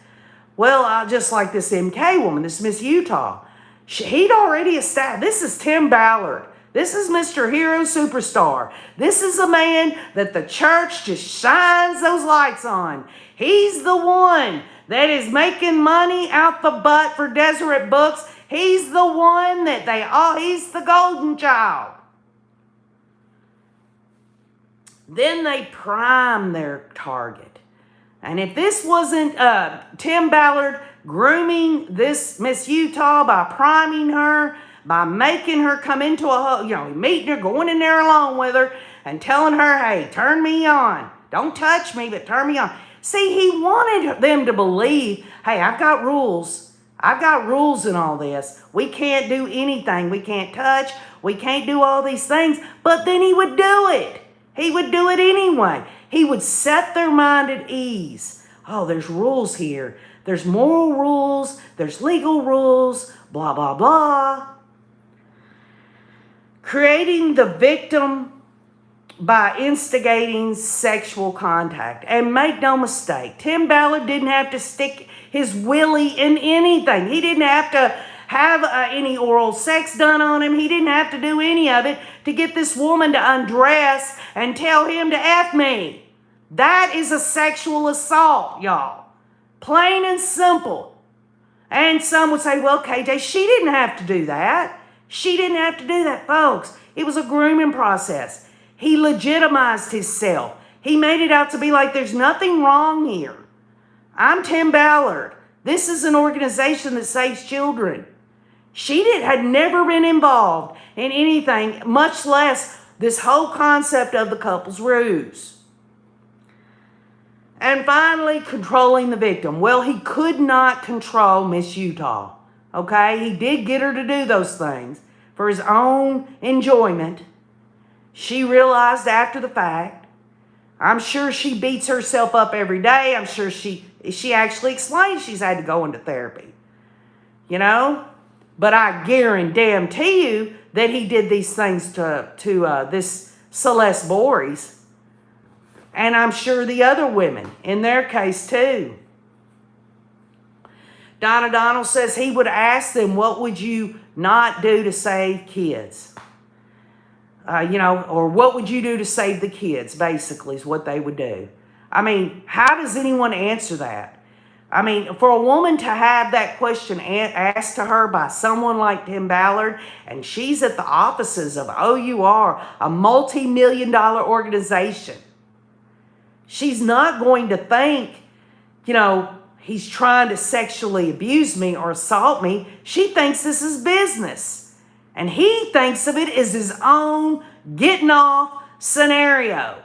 [SPEAKER 1] Well, just like this MK woman, this Miss Utah, he'd already established, this is Tim Ballard. This is Mr. Hero Superstar. This is a man that the church just shines those lights on. He's the one that is making money out the butt for Deseret Books. He's the one that he's the golden child. Then they prime their target. And if this wasn't Tim Ballard grooming this Miss Utah by priming her, by making her come into meeting her, going in there alone with her, and telling her, hey, turn me on. Don't touch me, but turn me on. See, he wanted them to believe, hey, I've got rules. I've got rules in all this. We can't do anything. We can't touch. We can't do all these things. But then he would do it. He would do it anyway. He would set their mind at ease. Oh, there's rules here. There's moral rules. There's legal rules. Blah, blah, blah. Creating the victim by instigating sexual contact. And make no mistake, Tim Ballard didn't have to stick his willy in anything. He didn't have to have any oral sex done on him. He didn't have to do any of it to get this woman to undress and tell him to F me. That is a sexual assault, y'all. Plain and simple. And some would say, well, KJ, she didn't have to do that. She didn't have to do that, folks. It was a grooming process. He legitimized himself. He made it out to be like there's nothing wrong here. I'm Tim Ballard. This is an organization that saves children. She had never been involved in anything, much less this whole concept of the couple's ruse. And finally, controlling the victim. Well, he could not control Miss Utah. Okay? He did get her to do those things for his own enjoyment. She realized after the fact. I'm sure she beats herself up every day. I'm sure she actually explains she's had to go into therapy. You know? But I guarantee you that he did these things to this Celeste Boris. And I'm sure the other women, in their case too. Donna Donald says he would ask them, what would you not do to save kids? Or what would you do to save the kids, basically, is what they would do. I mean, how does anyone answer that? I mean, for a woman to have that question asked to her by someone like Tim Ballard, and she's at the offices of OUR, a multi-million-dollar organization, she's not going to think, he's trying to sexually abuse me or assault me. She thinks this is business. And he thinks of it as his own getting off scenario.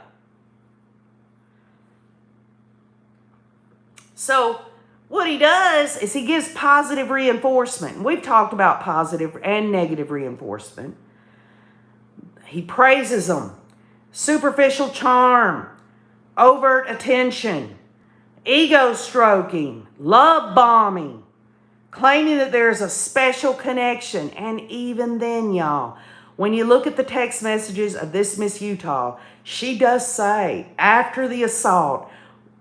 [SPEAKER 1] So what he does is he gives positive reinforcement. We've talked about positive and negative reinforcement. He praises them. Superficial charm, overt attention, ego stroking, love bombing, claiming that there's a special connection. And even then, y'all, when you look at the text messages of this Miss Utah, she does say, after the assault,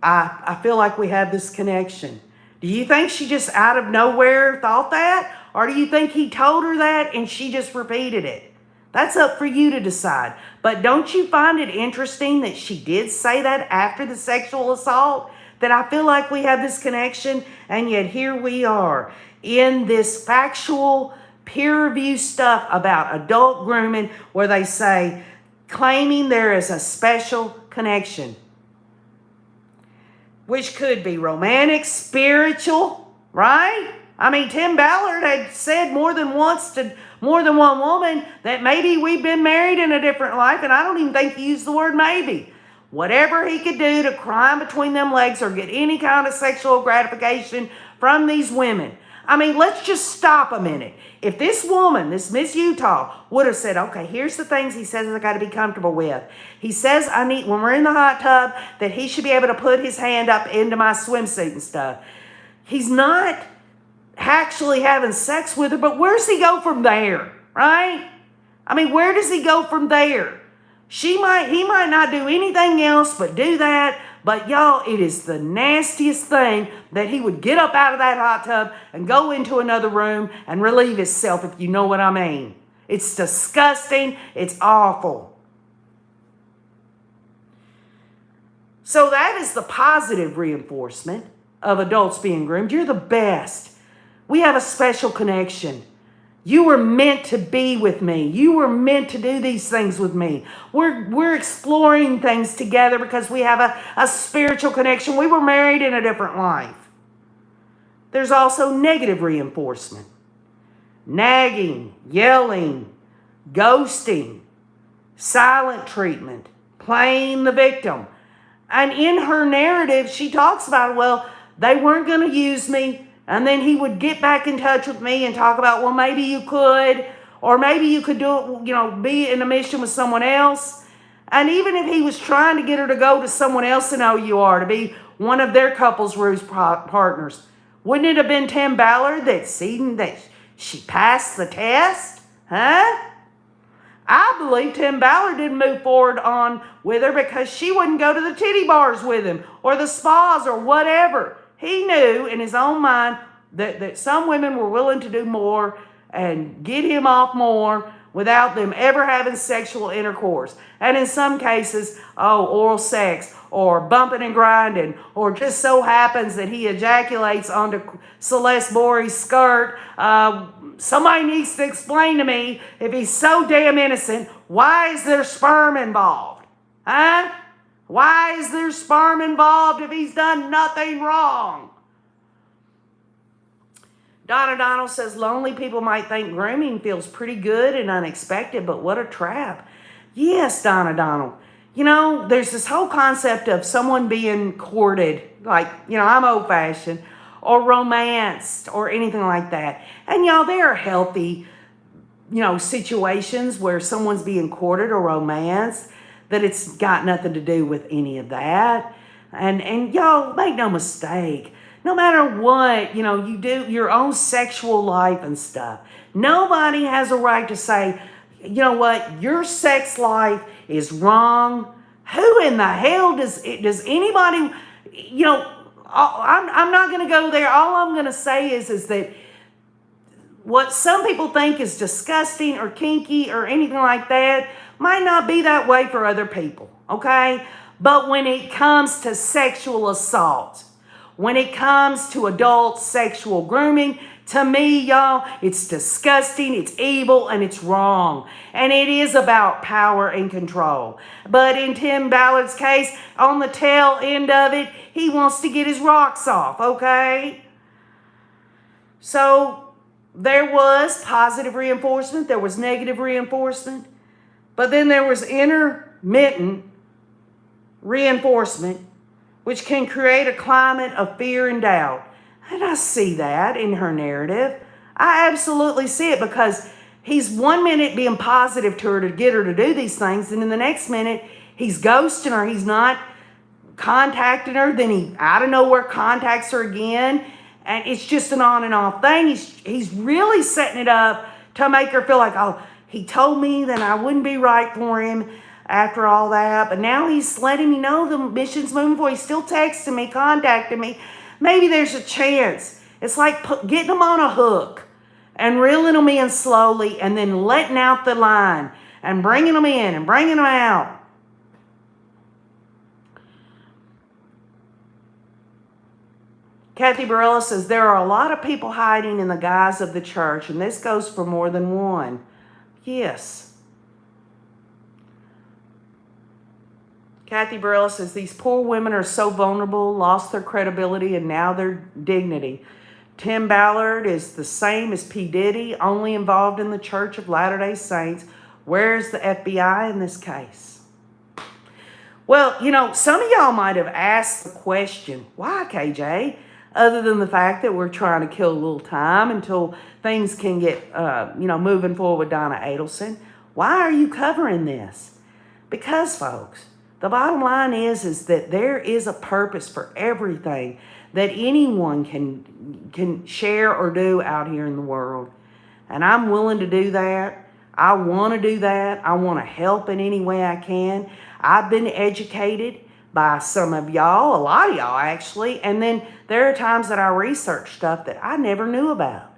[SPEAKER 1] I feel like we have this connection. Do you think she just out of nowhere thought that? Or do you think he told her that and she just repeated it? That's up for you to decide. But don't you find it interesting that she did say that after the sexual assault? That I feel like we have this connection, and yet here we are in this factual peer review stuff about adult grooming where they say, claiming there is a special connection, which could be romantic, spiritual, right? I mean, Tim Ballard had said more than once to more than one woman that maybe we've been married in a different life, and I don't even think he used the word maybe. Whatever he could do to climb between them legs or get any kind of sexual gratification from these women. I mean, let's just stop a minute. If this woman, this Miss Utah, would have said, okay, here's the things he says I got to be comfortable with. He says I need, when we're in the hot tub, that he should be able to put his hand up into my swimsuit and stuff. He's not actually having sex with her, but where does he go from there, right? I mean, where does he go from there? He might not do anything else but do that. But y'all, it is the nastiest thing that he would get up out of that hot tub and go into another room and relieve himself, if you know what I mean. It's disgusting. It's awful. So that is the positive reinforcement of adults being groomed. You're the best. We have a special connection. You were meant to be with me. You were meant to do these things with me. We're exploring things together because we have a spiritual connection. We were married in a different life. There's also negative reinforcement. Nagging, yelling, ghosting, silent treatment, playing the victim. And in her narrative, she talks about, well, they weren't going to use me. And then he would get back in touch with me and talk about, well, maybe you could, or maybe you could do it, be in a mission with someone else. And even if he was trying to get her to go to someone else in OUR, to be one of their couples ruse partners, wouldn't it have been Tim Ballard that seen that she passed the test? Huh? I believe Tim Ballard didn't move forward on with her because she wouldn't go to the titty bars with him or the spas or whatever. He knew in his own mind that some women were willing to do more and get him off more without them ever having sexual intercourse. And in some cases, oral sex or bumping and grinding, or just so happens that he ejaculates onto Celeste Borey's skirt. Somebody needs to explain to me, if he's so damn innocent, why is there sperm involved? Huh? Why is there sperm involved if he's done nothing wrong? Donna Donald says, lonely people might think grooming feels pretty good and unexpected, but what a trap. Yes, Donna Donald. There's this whole concept of someone being courted, like, I'm old-fashioned, or romanced, or anything like that. And, y'all, there are healthy, situations where someone's being courted or romanced, that it's got nothing to do with any of that. And y'all, make no mistake, no matter what, you do, your own sexual life and stuff, nobody has a right to say, you know what, your sex life is wrong. Who in the hell does anybody, I'm not going to go there. All I'm going to say is that what some people think is disgusting or kinky or anything like that might not be that way for other people, okay? But when it comes to sexual assault, when it comes to adult sexual grooming, to me, y'all, it's disgusting, it's evil, and it's wrong. And it is about power and control. But in Tim Ballard's case, on the tail end of it, he wants to get his rocks off, okay? So there was positive reinforcement, there was negative reinforcement, but then there was intermittent reinforcement, which can create a climate of fear and doubt. And I see that in her narrative. I absolutely see it, because he's 1 minute being positive to her to get her to do these things, and in the next minute, he's ghosting her, he's not contacting her, then he out of nowhere contacts her again, and it's just an on and off thing. He's really setting it up to make her feel like, oh, he told me that I wouldn't be right for him after all that, but now he's letting me know the mission's moving forward. He's still texting me, contacting me. Maybe there's a chance. It's like getting them on a hook and reeling them in slowly and then letting out the line and bringing them in and bringing them out. Kathy Barilla says, there are a lot of people hiding in the guise of the church, and this goes for more than one. Yes. Kathy Barilla says, these poor women are so vulnerable, lost their credibility, and now their dignity. Tim Ballard is the same as P. Diddy, only involved in the Church of Latter-day Saints. Where's the FBI in this case? Well, you know, some of y'all might have asked the question, why, KJ? Other than the fact that we're trying to kill a little time until things can get, moving forward with Donna Adelson. Why are you covering this? Because, folks, the bottom line is that there is a purpose for everything that anyone can share or do out here in the world. And I'm willing to do that. I want to do that. I want to help in any way I can. I've been educated by some of y'all, a lot of y'all actually, and then there are times that I research stuff that I never knew about.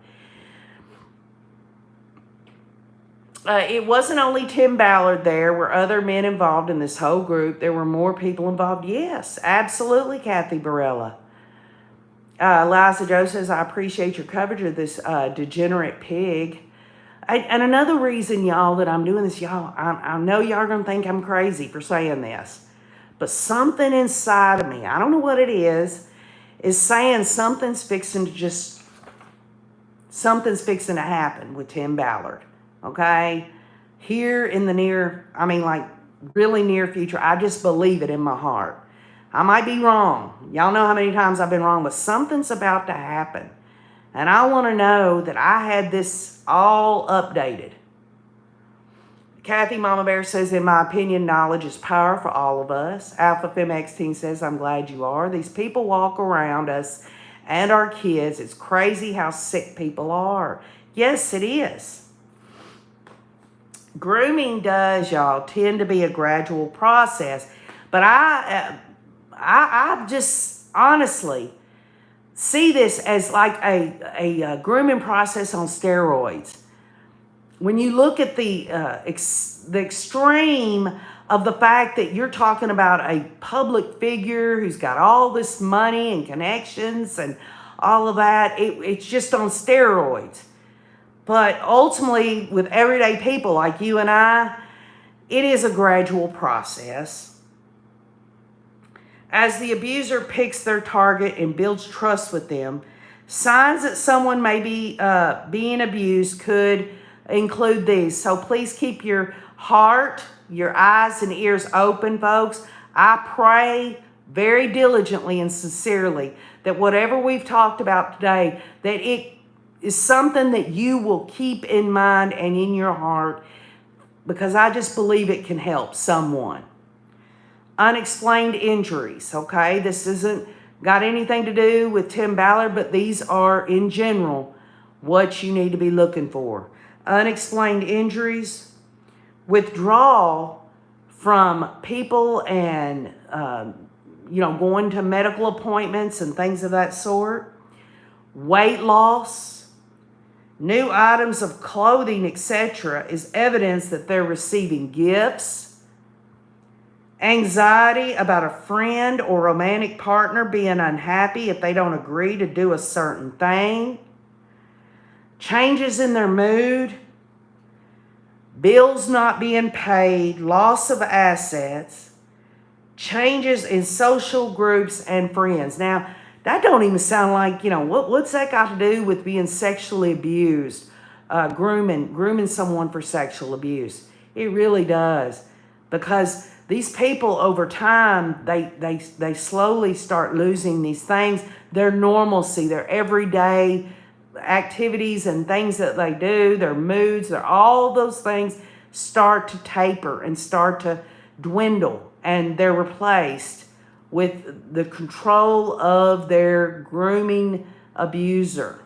[SPEAKER 1] It wasn't only Tim Ballard. There were other men involved in this whole group. There were more people involved. Yes, absolutely, Kathy Barella. Liza Joe says, I appreciate your coverage of this degenerate pig. And another reason, y'all, that I'm doing this, y'all, I know y'all are going to think I'm crazy for saying this, but something inside of me, I don't know what it is saying something's fixing to happen with Tim Ballard, okay? Here in the really near future. I just believe it in my heart. I might be wrong. Y'all know how many times I've been wrong, but something's about to happen. And I want to know that I had this all updated. Kathy Mama Bear says, in my opinion, knowledge is power for all of us. Alpha Fem X-Teen says, I'm glad you are. These people walk around us and our kids. It's crazy how sick people are. Yes, it is. Grooming does, y'all, tend to be a gradual process. But I just honestly see this as like a grooming process on steroids. When you look at the extreme of the fact that you're talking about a public figure who's got all this money and connections and all of that, it's just on steroids. But ultimately, with everyday people like you and I, it is a gradual process. As the abuser picks their target and builds trust with them, signs that someone may be being abused could include these. So please keep your heart, your eyes and ears open, folks. I pray very diligently and sincerely that whatever we've talked about today, that it is something that you will keep in mind and in your heart, because I just believe it can help someone. Unexplained injuries, okay? This isn't got anything to do with Tim Ballard, but these are, in general, what you need to be looking for. Unexplained injuries, withdrawal from people and, going to medical appointments and things of that sort, weight loss, new items of clothing, etc., is evidence that they're receiving gifts. Anxiety about a friend or romantic partner being unhappy if they don't agree to do a certain thing. Changes in their mood. Bills not being paid. Loss of assets. Changes in social groups and friends. Now, that don't even sound like, what's that got to do with being sexually abused? Grooming someone for sexual abuse. It really does. Because these people over time, they slowly start losing these things, their normalcy, their everyday activities and things that they do, their moods, all those things start to taper and start to dwindle, and they're replaced with the control of their grooming abuser.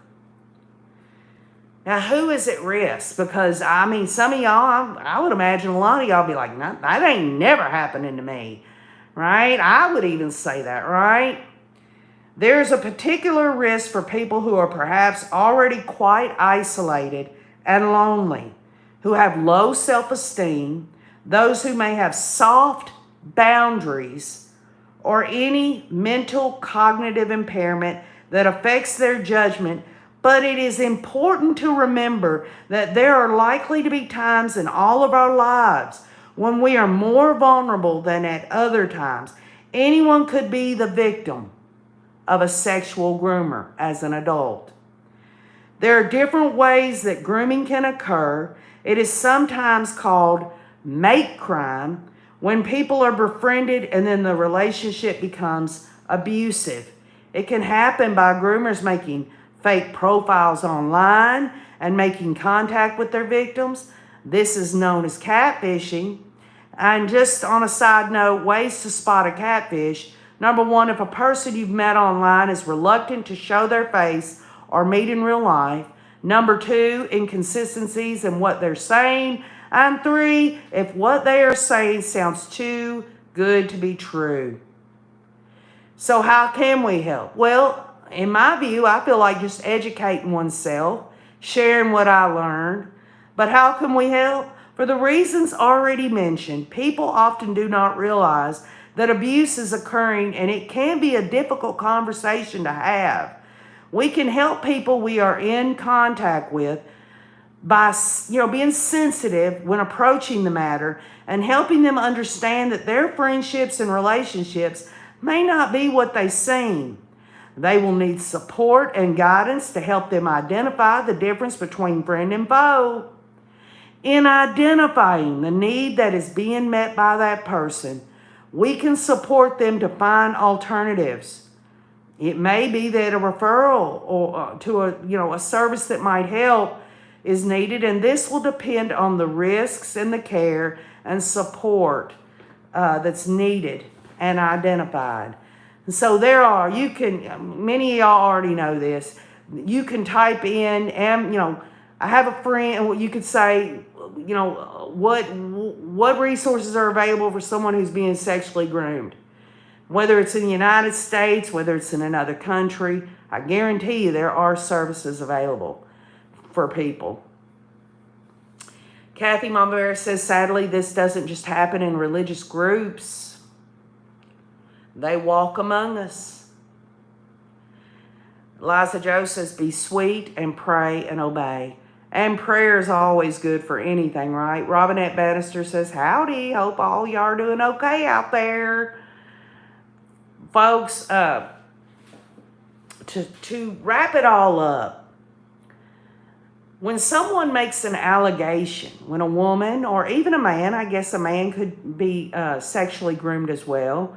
[SPEAKER 1] Now, who is at risk? Because, some of y'all, I would imagine a lot of y'all be like, that ain't never happening to me, right? I would even say that, right? There's a particular risk for people who are perhaps already quite isolated and lonely, who have low self-esteem, those who may have soft boundaries, or any mental cognitive impairment that affects their judgment. But it is important to remember that there are likely to be times in all of our lives when we are more vulnerable than at other times. Anyone could be the victim of a sexual groomer as an adult. There are different ways that grooming can occur. It is sometimes called mate crime when people are befriended and then the relationship becomes abusive. It can happen by groomers making fake profiles online and making contact with their victims. This is known as catfishing. And just on a side note, ways to spot a catfish. Number one, if a person you've met online is reluctant to show their face or meet in real life. Number two, inconsistencies in what they're saying. And three, if what they are saying sounds too good to be true. So how can we help? Well, in my view, I feel like just educating oneself, sharing what I learned. But how can we help? For the reasons already mentioned, people often do not realize that abuse is occurring, and it can be a difficult conversation to have. We can help people we are in contact with by, being sensitive when approaching the matter and helping them understand that their friendships and relationships may not be what they seem. They will need support and guidance to help them identify the difference between friend and foe. In identifying the need that is being met by that person, we can support them to find alternatives. It may be that a referral or to a service that might help is needed, and this will depend on the risks and the care and support that's needed and identified. And so many of y'all already know this. You can type in, I have a friend, you could say, what resources are available for someone who's being sexually groomed. Whether it's in the United States, whether it's in another country, I guarantee you there are services available for people. Kathy Mama Bear says, sadly, this doesn't just happen in religious groups. They walk among us. Liza Joe says, be sweet and pray and obey. And prayer is always good for anything, right? Robinette Bannister says, howdy, hope all y'all are doing okay out there. Folks, to wrap it all up, when someone makes an allegation, when a woman or even a man, I guess a man could be sexually groomed as well,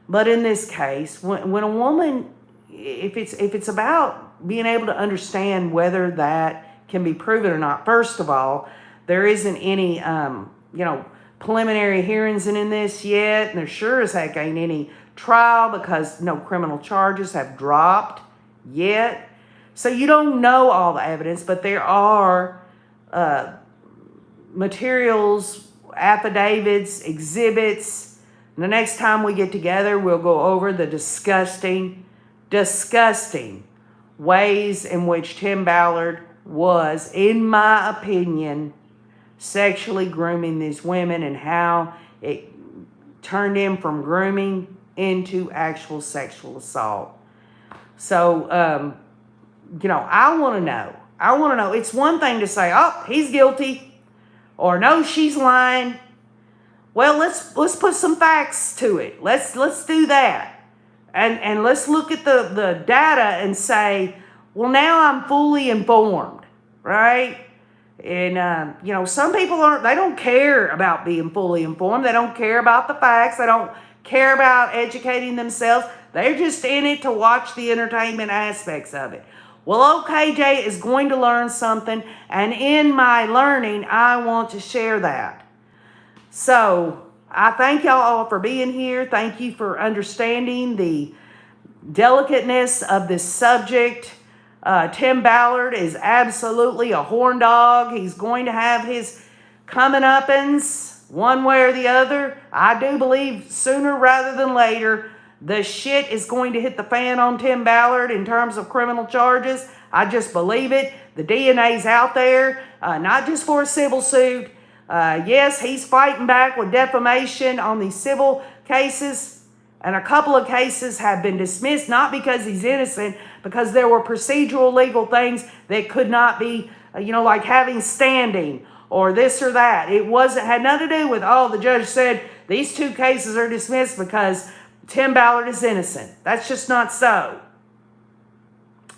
[SPEAKER 1] but in this case, when a woman, if it's about being able to understand whether that can be proven or not, first of all, there isn't any, preliminary hearings in this yet, and there sure as heck ain't any trial because no criminal charges have dropped yet. So you don't know all the evidence, but there are materials, affidavits, exhibits. And the next time we get together, we'll go over the disgusting ways in which Tim Ballard was, in my opinion, sexually grooming these women and how it turned him from grooming into actual sexual assault. So, I want to know. It's one thing to say, oh, he's guilty, or no, she's lying. Well, let's put some facts to it. Let's do that. And let's look at the data and say, well, now I'm fully informed, right? And, some people they don't care about being fully informed. They don't care about the facts. They don't care about educating themselves. They're just in it to watch the entertainment aspects of it. Well, OKJ is going to learn something, and in my learning, I want to share that. So, I thank y'all all for being here. Thank you for understanding the delicateness of this subject. Tim Ballard is absolutely a horn dog. He's going to have his coming-uppins one way or the other. I do believe sooner rather than later, the shit is going to hit the fan on Tim Ballard in terms of criminal charges. I just believe it. The DNA's out there, not just for a civil suit. Yes, he's fighting back with defamation on these civil cases. And a couple of cases have been dismissed, not because he's innocent, because there were procedural legal things that could not be, like having standing or this or that. It had nothing to do with, the judge said these two cases are dismissed because Tim Ballard is innocent. That's just not so.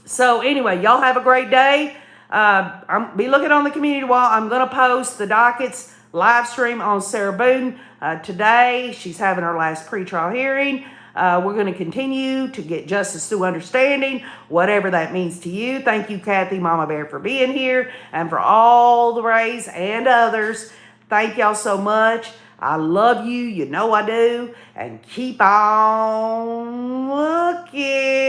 [SPEAKER 1] So anyway, y'all have a great day. Be looking on the community wall. I'm going to post the dockets live stream on Sarah Boone today. She's having her last pretrial hearing. We're going to continue to get justice through understanding, whatever that means to you. Thank you, Kathy, Mama Bear, for being here, and for all the Rays and others. Thank y'all so much. I love you. You know I do. And keep on looking.